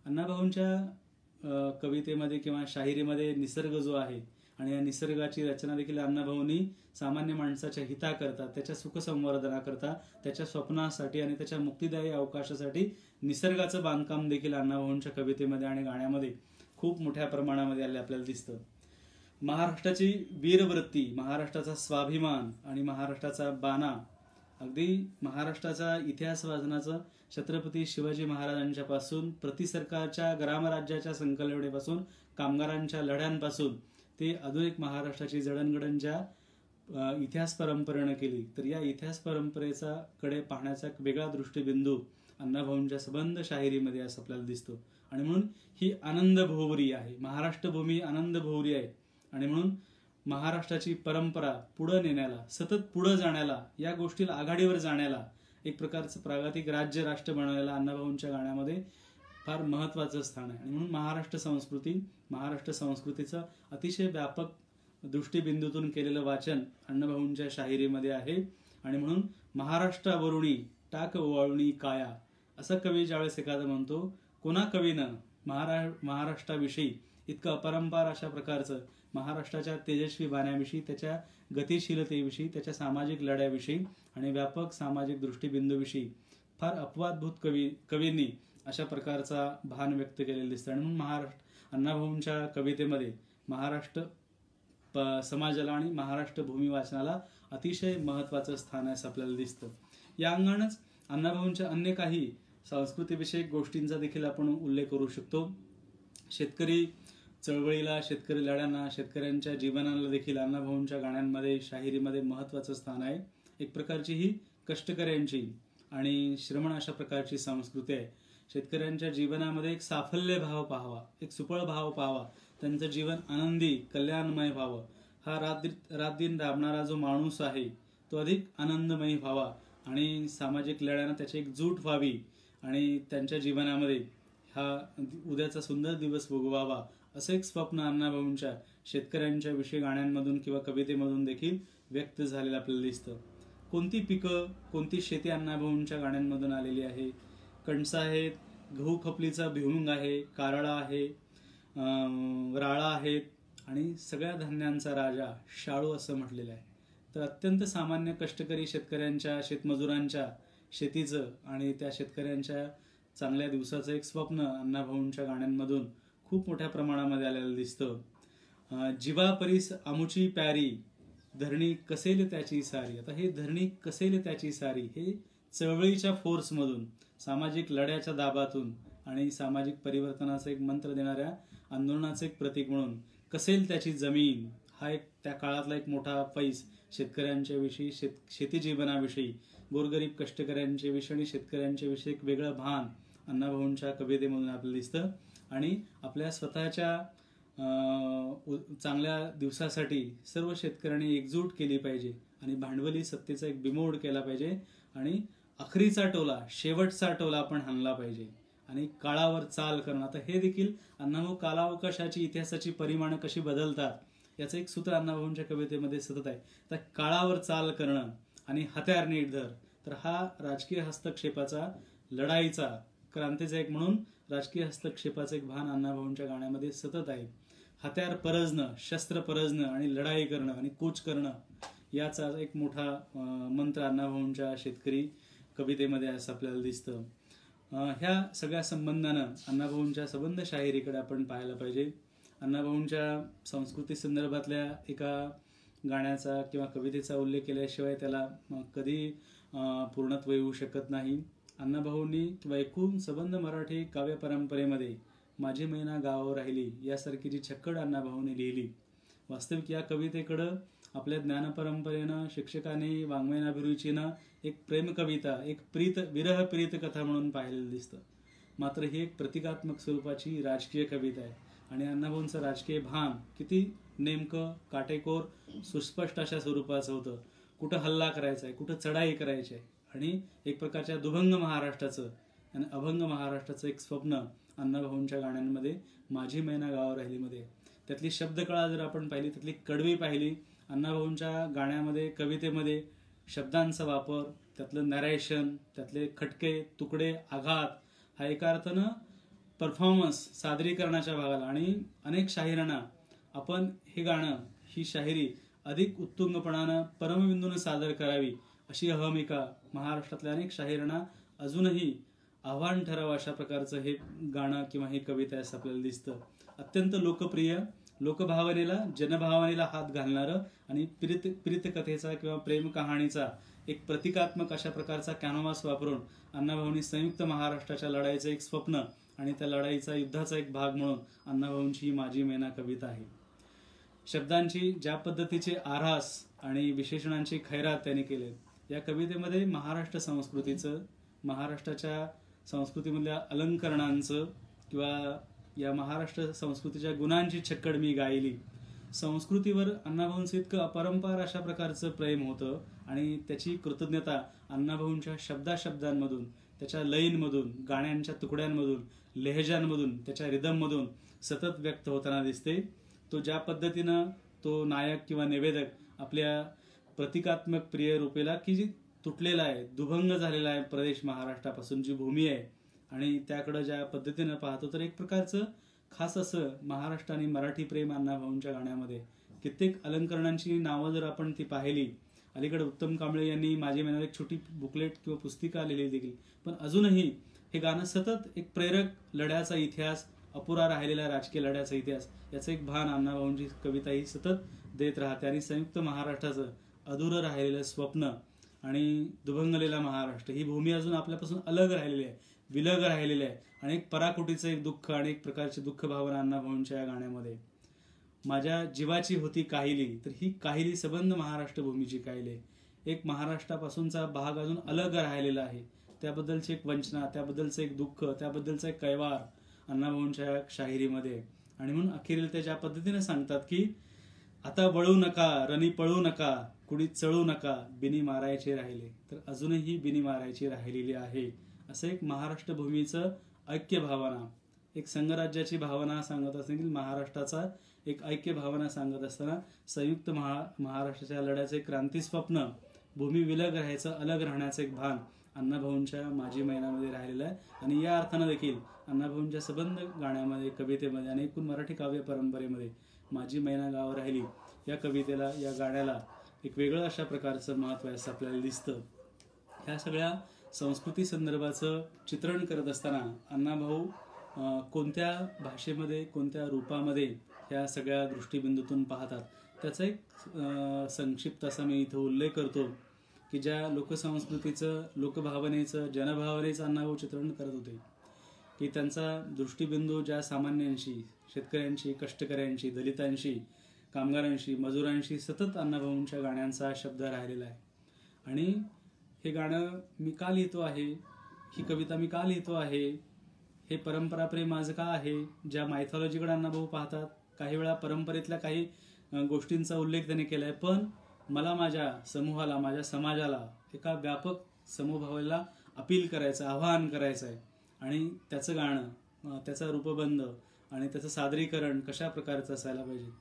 अण्णाभाऊंच्या कवितेमध्ये किंवा शाहिरीमध्ये निसर्ग जो आहे आणि या निसर्गाची रचना देखील अण्णाभाऊंनी सामान्य माणसाच्या हिताकरता, त्याच्या सुखसंवर्धनाकरता, त्याच्या स्वप्नासाठी आणि त्याच्या मुक्तिदायी अवकाशासाठी निसर्गाचं बांधकाम देखील अण्णाभाऊंच्या कवितेमध्ये आणि गाण्यामध्ये खूप मोठ्या प्रमाणामध्ये आपल्याला दिसतं. महाराष्ट्राची वीरवृत्ती, महाराष्ट्राचा स्वाभिमान आणि महाराष्ट्राचा बाणा, अगदी महाराष्ट्राचा इतिहास वाचनाचं छत्रपती शिवाजी महाराजांच्या पासून, प्रतिसरकारच्या ग्रामराज्याच्या संकल्पनेपासून, कामगारांच्या लढ्यांपासून ते आधुनिक महाराष्ट्राची जडणघडण ज्या इतिहास परंपरेनं केली, तर या इतिहास परंपरेचा कडे पाहण्याचा एक वेगळा दृष्टिबिंदू अण्णाभाऊंच्या सबंध शाहिरीमध्ये असं आपल्याला दिसतो. आणि म्हणून ही आनंद भोवरी आहे, महाराष्ट्र भूमी आनंद भोवरी आहे. आणि म्हणून महाराष्ट्राची परंपरा पुढे नेण्याला, सतत पुढे जाण्याला, या गोष्टीला आघाडीवर जाण्याला, एक प्रकारचं प्रागतिक राज्य राष्ट्र बनवायला अण्णाभाऊंच्या गाण्यामध्ये फार महत्वाचं स्थान आहे. आणि म्हणून महाराष्ट्र संस्कृती, महाराष्ट्र संस्कृतीचं अतिशय व्यापक दृष्टिबिंदूतून केलेलं वाचन अण्णाभाऊंच्या शाहिरीमध्ये आहे. आणि म्हणून महाराष्ट्रावरुणी टाक ओवाळुनी काया, असं कवी ज्यावेळेस एखादं म्हणतो, कोणा कवीनं महाराष्ट्राविषयी इतकं अपरंपार अशा प्रकारचं महाराष्ट्राच्या तेजस्वी बाण्याविषयी, त्याच्या गतिशीलतेविषयी, त्याच्या सामाजिक लढ्याविषयी आणि व्यापक सामाजिक दृष्टिबिंदूविषयी फार अपवादभूत कवींनी अशा प्रकारचा भान व्यक्त केलेलं दिसतं. आणि म्हणून अण्णाभाऊंच्या कवितेमध्ये महाराष्ट्र समाजाला आणि महाराष्ट्र भूमी वाचनाला अतिशय महत्वाचं स्थान आहे असं आपल्याला दिसतं. या अंगानंच अण्णाभाऊंच्या अन्य काही संस्कृतीविषयक गोष्टींचा देखील आपण उल्लेख करू शकतो. शेतकरी चळवळीला, शेतकरी लढ्यांना, शेतकऱ्यांच्या जीवनाला देखील अण्णाभाऊंच्या गाण्यांमध्ये, शाहिरीमध्ये महत्वाचं स्थान आहे. एक प्रकारची ही कष्टकऱ्यांची आणि श्रमण अशा प्रकारची संस्कृती आहे. शेतकऱ्यांच्या जीवनामध्ये एक साफल्य भाव पाहावा, एक सुफळ भाव पाहावा, त्यांचं जीवन आनंदी, कल्याणमय व्हावं. हा रात दिन राबणारा जो माणूस आहे तो अधिक आनंदमयी व्हावा आणि सामाजिक लढ्यानं त्याची एक जूट व्हावी आणि त्यांच्या जीवनामध्ये हा उद्याचा सुंदर दिवस भोगवावा, असं एक स्वप्न अण्णाभाऊंच्या शेतकऱ्यांच्या विषयी गाण्यांमधून किंवा कवितेमधून देखील व्यक्त झालेलं आपल्याला दिसतं. कोणती पिकं, कोणती शेती अण्णाभाऊंच्या गाण्यांमधून आलेली आहे? कणसं आहेत, गहू खपलीचा भिवंग आहे, कारळा आहे, राळा आहेत आणि सगळ्या धान्यांचा राजा शाळू असं म्हटलेलं आहे. तर अत्यंत सामान्य कष्टकरी शेतकऱ्यांच्या, शेतमजुरांच्या शेतीचं आणि त्या शेतकऱ्यांच्या चांगल्या दिवसाचं एक स्वप्न अण्णाभाऊंच्या गाण्यांमधून खूप मोठ्या प्रमाणामध्ये आलेलं दिसतं. जीवा परीस आमुची प्यारी, धरणी कसेल त्याची सारी. आता हे धरणी कसेल त्याची सारी हे चळवळीच्या फोर्समधून, सामाजिक लढ्याच्या दाबातून आणि सामाजिक परिवर्तनाचा एक मंत्र देणाऱ्या आंदोलनाचं एक प्रतीक म्हणून कसेल त्याची जमीन हा एक त्या काळातला एक मोठा पैस शेतकऱ्यांच्या विषयी, शेती जीवनाविषयी, गोरगरीब कष्टकऱ्यांच्या विषयी आणि शेतकऱ्यांच्या विषयी एक वेगळं भान अण्णाभाऊंच्या कवितेमधून आपल्याला दिसतं. आणि आपल्या स्वतःच्या चांगल्या दिवसासाठी सर्व शेतकऱ्यांनी एकजूट केली पाहिजे आणि भांडवली सत्तेचा एक बिमोड केला पाहिजे आणि अखेरीचा टोला, शेवटचा टोला आपण हाणला पाहिजे आणि काळावर चाल करणं. आता हे देखील अण्णाभाऊ कालावकाशाची, इतिहासाची परिमाणं कशी बदलतात याचं एक सूत्र अण्णाभाऊंच्या कवितेमध्ये सतत आहे. तर काळावर चाल करणं आणि हत्यार नीट धर, तर हा राजकीय हस्तक्षेपाचा, लढाईचा, क्रांतीचा एक म्हणून राजकीय हस्तक्षेपाचं एक भान अण्णाभाऊंच्या गाण्यामध्ये सतत आहे. हत्यार परजणं, शस्त्र परजणं आणि लढाई करणं आणि कूच करणं याचा एक मोठा मंत्र अण्णाभाऊंच्या शेतकरी कवितेमध्ये असं आपल्याला दिसतं. ह्या सगळ्या संबंधानं अण्णाभाऊंच्या संबंध शाहिरीकडे आपण पाहायला पाहिजे. अण्णाभाऊंच्या संस्कृती संदर्भातल्या एका गाण्याचा किंवा कवितेचा उल्लेख केल्याशिवाय त्याला कधी पूर्णत्व येऊ शकत नाही. अण्णाभाऊंनी किंवा एकूण संबंध मराठी काव्य परंपरेमध्ये माझी मैना गावावर राहिली यासारखी जी छक्कड अण्णाभाऊंनी लिहिली, वास्तविक या कवितेकडं आपल्या ज्ञानपरंपरेनं, शिक्षकांनी, वाङ्मयाभिरुचीनं एक प्रेमकविता, एक विरह प्रीत कथा म्हणून पाहिलेलं दिसतं. मात्र ही एक प्रतिकात्मक स्वरूपाची राजकीय कविता आहे आणि अण्णाभाऊंचं राजकीय भान किती नेमकं, काटेकोर, सुस्पष्ट अशा स्वरूपाचं होतं. कुठं हल्ला करायचा आहे, कुठं चढाई करायची आहे आणि एक प्रकारच्या दुभंग महाराष्ट्राचं आणि अभंग महाराष्ट्राचं एक स्वप्न अण्णाभाऊंच्या गाण्यांमध्ये माझी मैना गावावर राहिलीमध्ये. त्यातली शब्दकळा जर आपण पाहिली, त्यातली कडवी पाहिली, अण्णाभाऊंच्या गाण्यामध्ये, कवितेमध्ये शब्दांचा वापर, त्यातलं नॅरेशन, त्यातले खटके, तुकडे, आघात, हा एका अर्थानं परफॉर्मन्स, सादरीकरणाच्या भागाला आणि अनेक शाहिरांना आपण हे गाणं, ही शाहिरी अधिक उत्तुंगपणानं, परमबिंदूनं सादर करावी अशी अहमिका महाराष्ट्रातल्या अनेक शाहिरांना अजूनही आव्हान ठरावं अशा प्रकारचं हे गाणं किंवा ही कविता असं आपल्याला दिसतं. अत्यंत लोकप्रिय, लोकभावनेला, जनभावनेला हात घालणारं आणि प्रीतकथेचा किंवा प्रेम कहाणीचा एक प्रतिकात्मक अशा प्रकारचा कॅनव्हास वापरून अण्णाभाऊंनी संयुक्त महाराष्ट्राच्या लढाईचं एक स्वप्न आणि त्या लढाईचा, युद्धाचा एक भाग म्हणून अण्णाभाऊंची माझी मैना कविता आहे. शब्दांची ज्या पद्धतीचे आरास आणि विशेषणांची खैरात त्यांनी केले, या कवितेमध्ये महाराष्ट्र संस्कृतीचं, महाराष्ट्राच्या संस्कृतीमधल्या अलंकरणांचं किंवा या महाराष्ट्र संस्कृतीच्या गुणांची छक्कड मी गायली. संस्कृतीवर अण्णाभाऊंचं इतकं अपरंपार अशा प्रकारचं प्रेम होतं आणि त्याची कृतज्ञता अण्णाभाऊंच्या शब्दांमधून, त्याच्या लयींमधून, गाण्यांच्या तुकड्यांमधून, लेहजांमधून, त्याच्या रिदममधून सतत व्यक्त होताना दिसते. तो ज्या पद्धतीनं तो नायक किंवा निवेदक आपल्या प्रतिकात्मक प्रिय रूपेला की जी तुटलेला आहे, दुभंग झालेला आहे प्रदेश महाराष्ट्रापासून, जी भूमी आहे आणि त्याकडं ज्या पद्धतीनं पाहतो, तर एक प्रकारचं खास असं महाराष्ट्र आणि मराठी प्रेम अण्णाभाऊंच्या गाण्यामध्ये. कित्येक अलंकरणांची नावं जर आपण ती पाहिली, अलीकडे उत्तम कांबळे यांनी माझी मैना एक छोटी बुकलेट किंवा पुस्तिका लिहिली देखील, पण अजूनही हे गाणं सतत एक प्रेरक लढ्याचा इतिहास, अपुरा राहिलेला राजकीय लढ्याचा इतिहास, याचं एक भान अण्णाभाऊंची कविता ही सतत देत राहते आणि संयुक्त महाराष्ट्राचं अधुरं राहिलेलं स्वप्न आणि दुभंगलेला महाराष्ट्र, ही भूमी अजून आपल्यापासून अलग राहिलेली आहे, विलग राहिलेली आहे आणि एक पराकुटीचं एक दुःख आणि एक प्रकारची दुःख भावना अण्णाभाऊंच्या या गाण्यामध्ये. माझ्या जीवाची होती काहिली, तर ही काहिली संबंध महाराष्ट्र भूमीची काहिली, एक महाराष्ट्रापासूनचा भाग अजून अलग राहिलेला आहे, त्याबद्दलची एक वंचना, त्याबद्दलचं एक दुःख, त्याबद्दलचा एक कैवार अण्णाभाऊंच्या शाहिरीमध्ये. आणि म्हणून अखेरील ते ज्या पद्धतीने सांगतात की आता वळू नका, रणी पळू नका, कुणी चळू नका, बिनी मारायचे राहिले, तर अजूनही बिनी मारायची राहिलेली आहे. असं एक महाराष्ट्र भूमीचं ऐक्य भावना, एक संघराज्याची भावना सांगत असताना, महाराष्ट्राचा एक ऐक्य भावना सांगत असताना संयुक्त महाराष्ट्राच्या लढ्याचे क्रांती स्वप्न, भूमी विलग राहायचं, अलग राहण्याचं एक भान अण्णाभाऊंच्या माझी मैनामध्ये राहिलेलं आहे. आणि या अर्थानं देखील अण्णाभाऊंच्या संबंध गाण्यामध्ये, कवितेमध्ये आणि एकूण मराठी काव्य परंपरेमध्ये माझी मैना गावावर राहिली या कवितेला, या गाण्याला एक वेगळं अशा प्रकारचं महत्त्व असं आपल्याला दिसतं. ह्या सगळ्या संस्कृती संदर्भाचं चित्रण करत असताना अण्णाभाऊ कोणत्या भाषेमध्ये, कोणत्या रूपामध्ये ह्या सगळ्या दृष्टिबिंदूतून पाहतात, त्याचा एक संक्षिप्त असा मी इथं उल्लेख करतो की ज्या लोकसंस्कृतीचं, लोकभावनेचं, जनभावनेचं अण्णाभाऊ चित्रण करत होते, की त्यांचा दृष्टिबिंदू ज्या सामान्यांशी, शेतकऱ्यांशी, कष्टकऱ्यांशी, दलितांशी, कामगारांशी, मजुरांशी सतत अण्णाभाऊंच्या गाण्यांचा शब्द राहिलेला आहे. आणि हे गाणं मी का लिहितो आहे, ही कविता मी का लिहितो आहे, हे परंपरा प्रेम माझं का आहे, ज्या मायथॉलॉजीकडे अण्णाभाऊ पाहतात, काही वेळा परंपरेतल्या काही गोष्टींचा उल्लेख त्यांनी केला आहे, पण मला माझ्या समूहाला, माझ्या समाजाला, एका व्यापक समूहाला अपील करायचं, आवाहन करायचं आहे. आणि त्याचं गाणं, त्याचा रूपबंध आणि त्याचं सादरीकरण कशा प्रकारचं असायला पाहिजे.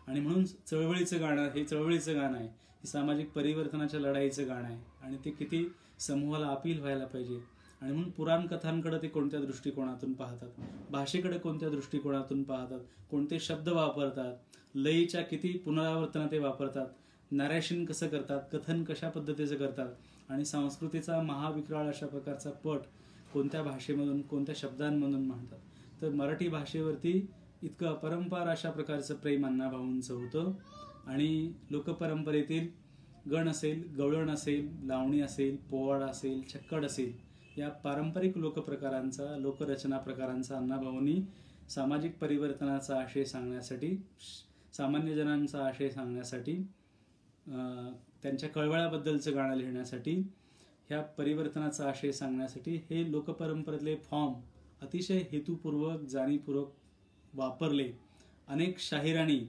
आणि म्हणून चळवळीचं गाणं, हे चळवळीचं गाणं आहे, हे सामाजिक परिवर्तनाच्या लढाईचं गाणं आहे आणि ते किती समूहाला अपील व्हायला पाहिजे. आणि म्हणून पुराण कथांकडे ते कोणत्या दृष्टिकोनातून पाहतात, भाषेकडे कोणत्या दृष्टिकोनातून पाहतात, कोणते शब्द वापरतात, लयीच्या किती पुनरावर्तन ते वापरतात, नॅरेशन कसं करतात, कथन कशा पद्धतीचं करतात, आणि संस्कृतीचा महाविक्राळ अशा प्रकारचा पट कोणत्या भाषेमधून कोणत्या शब्दांमधून म्हणतात. तर मराठी भाषेवरती इतकं अपरंपार अशा प्रकारचं प्रेम अण्णाभाऊंचं होतं. आणि लोकपरंपरेतील गण असेल, गवळण असेल, लावणी असेल, पोवाडा असेल, छक्कड असेल, या पारंपरिक लोकप्रकारांचा, लोकरचना प्रकारांचा अण्णाभाऊंनी सामाजिक परिवर्तनाचा आशय सांगण्यासाठी, सामान्य जनांचा आशय सांगण्यासाठी, त्यांच्या कळवळ्याबद्दलचं गाणं लिहिण्यासाठी, ह्या परिवर्तनाचा आशय सांगण्यासाठी हे लोकपरंपरेतले फॉर्म अतिशय हेतुपूर्वक, जाणीवपूर्वक वापरले. अनेक शाहिरांनी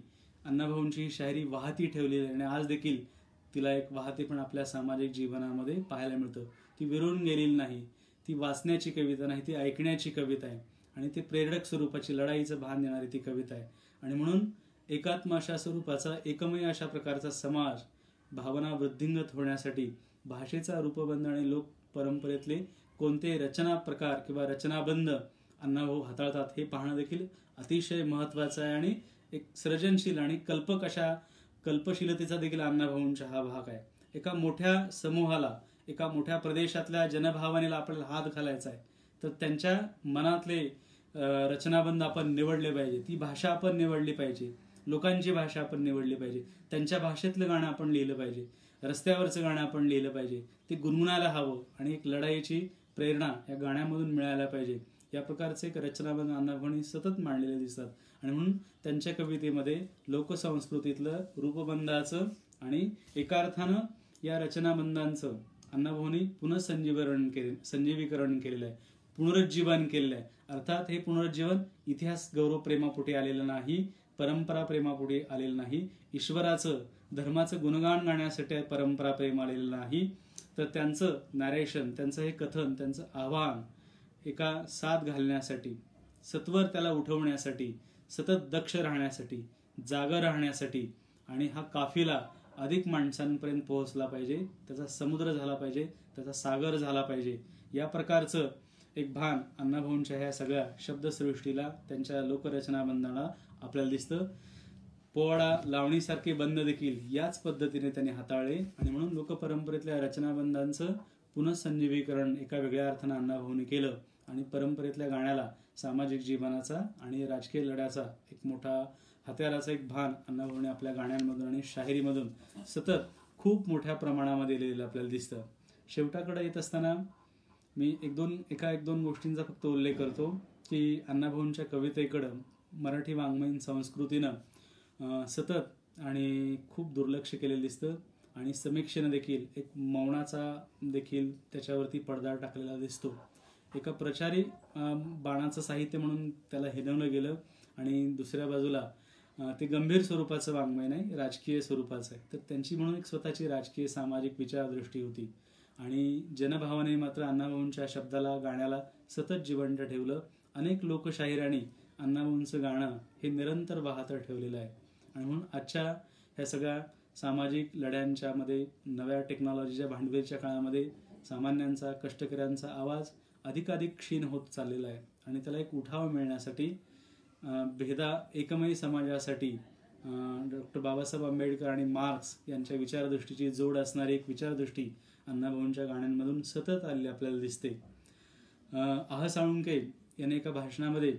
अण्णाभाऊंची ही शायरी वाहती ठेवली आणि आज देखील तिला एक वाहते पण आपल्या सामाजिक जीवनामध्ये पाहायला मिळतं. ती विरून गेलेली नाही, ती वाचण्याची कविता नाही, ती ऐकण्याची कविता आहे. आणि ती प्रेरक स्वरूपाची, लढाईचं भान देणारी ती कविता आहे. आणि म्हणून एकात्म अशा स्वरूपाचा, एकमय अशा प्रकारचा समाज भावना वृद्धिंगत होण्यासाठी भाषेचा रूपबंध आणि लोक परंपरेतले कोणते रचना प्रकार किंवा रचनाबंध अण्णाभाऊ हाताळतात हे पाहणं देखील अतिशय महत्त्वाचं आहे. आणि एक सृजनशील आणि कल्पक अशा कल्पशीलतेचा देखील अण्णाभाऊंचा हा भाग आहे. एका मोठ्या समूहाला, एका मोठ्या प्रदेशातल्या जनभावनेला आपल्याला हात घालायचा आहे, तर त्यांच्या मनातले रचनाबंध आपण निवडले पाहिजे, ती भाषा आपण निवडली पाहिजे, लोकांची भाषा आपण निवडली पाहिजे, त्यांच्या भाषेतलं गाणं आपण लिहिलं पाहिजे, रस्त्यावरचं गाणं आपण लिहिलं पाहिजे, ते गुणगुणायला हवं आणि एक लढाईची प्रेरणा या गाण्यामधून मिळायला पाहिजे. या प्रकारचे एक रचनाबंध अण्णाभाऊंनी सतत मांडलेले दिसतात. आणि म्हणून त्यांच्या कवितेमध्ये लोकसंस्कृतीतलं रूपबंधाचं आणि एका अर्थानं या रचनाबंधांचं अण्णाभाऊंनी संजीवीकरण केलेलं आहे, पुनरुज्जीवन केलेलं आहे. अर्थात हे पुनरुज्जीवन इतिहास गौरव प्रेमापोटी आलेलं नाही, परंपरा प्रेमापोटी आलेलं नाही, ईश्वराचं, धर्माचं गुणगान गाण्यासाठी परंपरा प्रेम आलेलं नाही, तर त्यांचं नॅरेशन, त्यांचं हे कथन, त्यांचं आव्हान एका साथ घालण्यासाठी, सत्वर त्याला उठवण्यासाठी, सतत दक्ष राहण्यासाठी, जागा राहण्यासाठी, आणि हा काफिला अधिक माणसांपर्यंत पोहोचला पाहिजे, त्याचा समुद्र झाला पाहिजे, त्याचा सागर झाला पाहिजे, या प्रकारचं एक भान अण्णाभाऊंच्या ह्या सगळ्या शब्दसृष्टीला, त्यांच्या लोकरचनाबंधाला आपल्याला दिसतं. पोवाडा, लावणीसारखे बंध देखील याच पद्धतीने त्यांनी हाताळले. आणि म्हणून लोकपरंपरेतल्या रचनाबंधांचं पुनःसंजीवीकरण एका वेगळ्या अर्थानं अण्णाभाऊंनी केलं. आणि परंपरेतल्या गाण्याला सामाजिक जीवनाचा आणि राजकीय लढ्याचा एक मोठा हत्याराचा एक भान अण्णाभाऊंनी आपल्या गाण्यांमधून आणि शाहिरीमधून सतत खूप मोठ्या प्रमाणामध्ये लिहिलेलं आपल्याला दिसतं. शेवटाकडे येत असताना मी एक दोन गोष्टींचा फक्त उल्लेख करतो की अण्णाभाऊंच्या कवितेकडं मराठी वाङ्मयीन संस्कृतीनं सतत आणि खूप दुर्लक्ष केलेलं दिसतं. आणि समीक्षेनं देखील एक मौनाचा देखील त्याच्यावरती पडदा टाकलेला दिसतो. एका प्रचारी बाणाचं साहित्य म्हणून त्याला हिणवलं गेलं. आणि दुसऱ्या बाजूला ते गंभीर स्वरूपाचं वाङ्मय नाही, राजकीय स्वरूपाचं आहे. तर त्यांची म्हणून एक स्वतःची राजकीय सामाजिक विचारदृष्टी होती. आणि जनभावने मात्र अण्णाभाऊंच्या शब्दाला, गाण्याला सतत जिवंत ठेवलं. अनेक लोकशाहिरांनी अण्णाभाऊंचं गाणं हे निरंतर वाहतं ठेवलेलं आहे. आणि म्हणून आजच्या ह्या सगळ्या सामाजिक लढ्यांच्या मध्ये, नव्या टेक्नॉलॉजीच्या भांडवलीच्या काळामध्ये सामान्यांचा, कष्टकऱ्यांचा आवाज अधिकाधिक क्षीण होत चाललेला आहे. आणि त्याला एक उठाव मिळण्यासाठी, एकमय समाजासाठी डॉक्टर बाबासाहेब आंबेडकर आणि मार्क्स यांच्या विचारदृष्टीची जोड असणारी एक विचारदृष्टी अण्णाभाऊंच्या गाण्यांमधून सतत आलेली आपल्याला दिसते. साळुंके याने एका भाषणामध्ये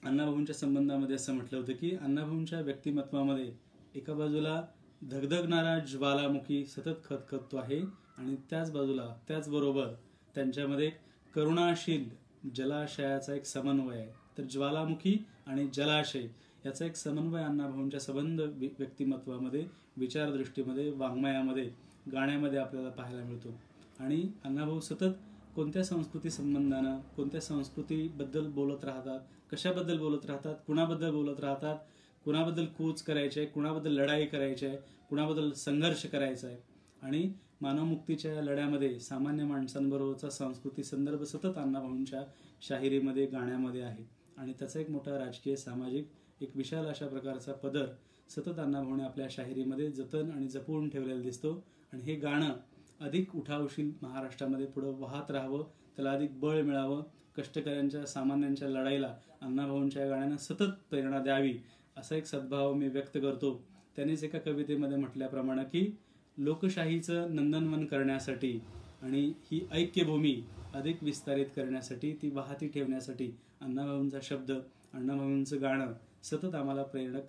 अण्णाभाऊंच्या संबंधामध्ये असं म्हटलं होतं की अण्णाभाऊंच्या व्यक्तिमत्वामध्ये एका बाजूला धगधगणारा ज्वालामुखी सतत खतखततो आहे, आणि त्याचबरोबर त्यांच्यामध्ये करुणाशील जलाशयाचा एक समन्वय आहे. तर ज्वालामुखी आणि जलाशय याचा एक समन्वय अण्णाभाऊंच्या संबंध व्यक्तिमत्वामध्ये, विचारदृष्टीमध्ये, वाङ्मयामध्ये, गाण्यामध्ये आपल्याला पाहायला मिळतो. आणि अण्णाभाऊ सतत कोणत्या संस्कृती संबंधानं, कोणत्या संस्कृतीबद्दल बोलत राहतात, कशाबद्दल बोलत राहतात, कुणाबद्दल बोलत राहतात, कुणाबद्दल कूच करायचे आहे, कुणाबद्दल लढाई करायची आहे, कुणाबद्दल संघर्ष करायचा आहे. आणि मानवमुक्तीच्या या लढ्यामध्ये सामान्य माणसांबरोबरचा सांस्कृतिक संदर्भ सतत अण्णाभाऊंच्या शाहिरीमध्ये, गाण्यामध्ये आहे. आणि त्याचा एक मोठा राजकीय, सामाजिक, एक विशाल अशा प्रकारचा पदर सतत अण्णाभाऊने आपल्या शाहिरीमध्ये जतन आणि जपून ठेवलेला दिसतो. आणि हे गाणं अधिक उठावशील महाराष्ट्रामध्ये पुढं वाहत राहावं, त्याला अधिक बळ मिळावं, कष्टकऱ्यांच्या सामान्यांच्या लढाईला अण्णाभाऊंच्या गाण्यानं सतत प्रेरणा द्यावी, असा एक सद्भाव मी व्यक्त करतो. त्यांनीच एका कवितेमध्ये म्हटल्याप्रमाणे की लोकशाहीचं नंदनवन करण्यासाठी आणि ही ऐक्यभूमी अधिक विस्तारित करण्यासाठी, ती वाहती ठेवण्यासाठी अण्णाभाऊंचा शब्द, अण्णाभाऊंचं गाणं सतत आम्हाला प्रेरक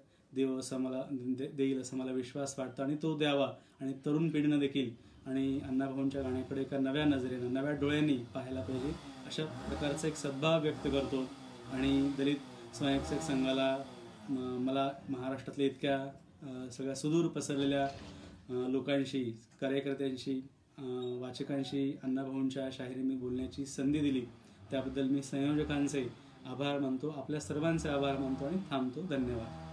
देईल असं मला विश्वास वाटतो आणि तो द्यावा. आणि तरुण पिढीनं देखील आणि अण्णाभाऊंच्या गाण्याकडे एका नव्या नजरेनं, नव्या डोळ्यांनी पाहायला पाहिजे, अशा प्रकारचा एक सद्भाव व्यक्त करतो. आणि दलित स्वयंसेवक संघाला मला महाराष्ट्रातल्या इतक्या सगळ्या सुदूर पसरलेल्या लोकांशी, कार्यकर्त्यांशी, वाचकांशी अण्णाभाऊंच्या शाहिरी मी बोलण्याची संधी दिली, त्याबद्दल मी संयोजकांचे आभार मानतो, आपल्या सर्वांचे आभार मानतो आणि थांबतो. धन्यवाद.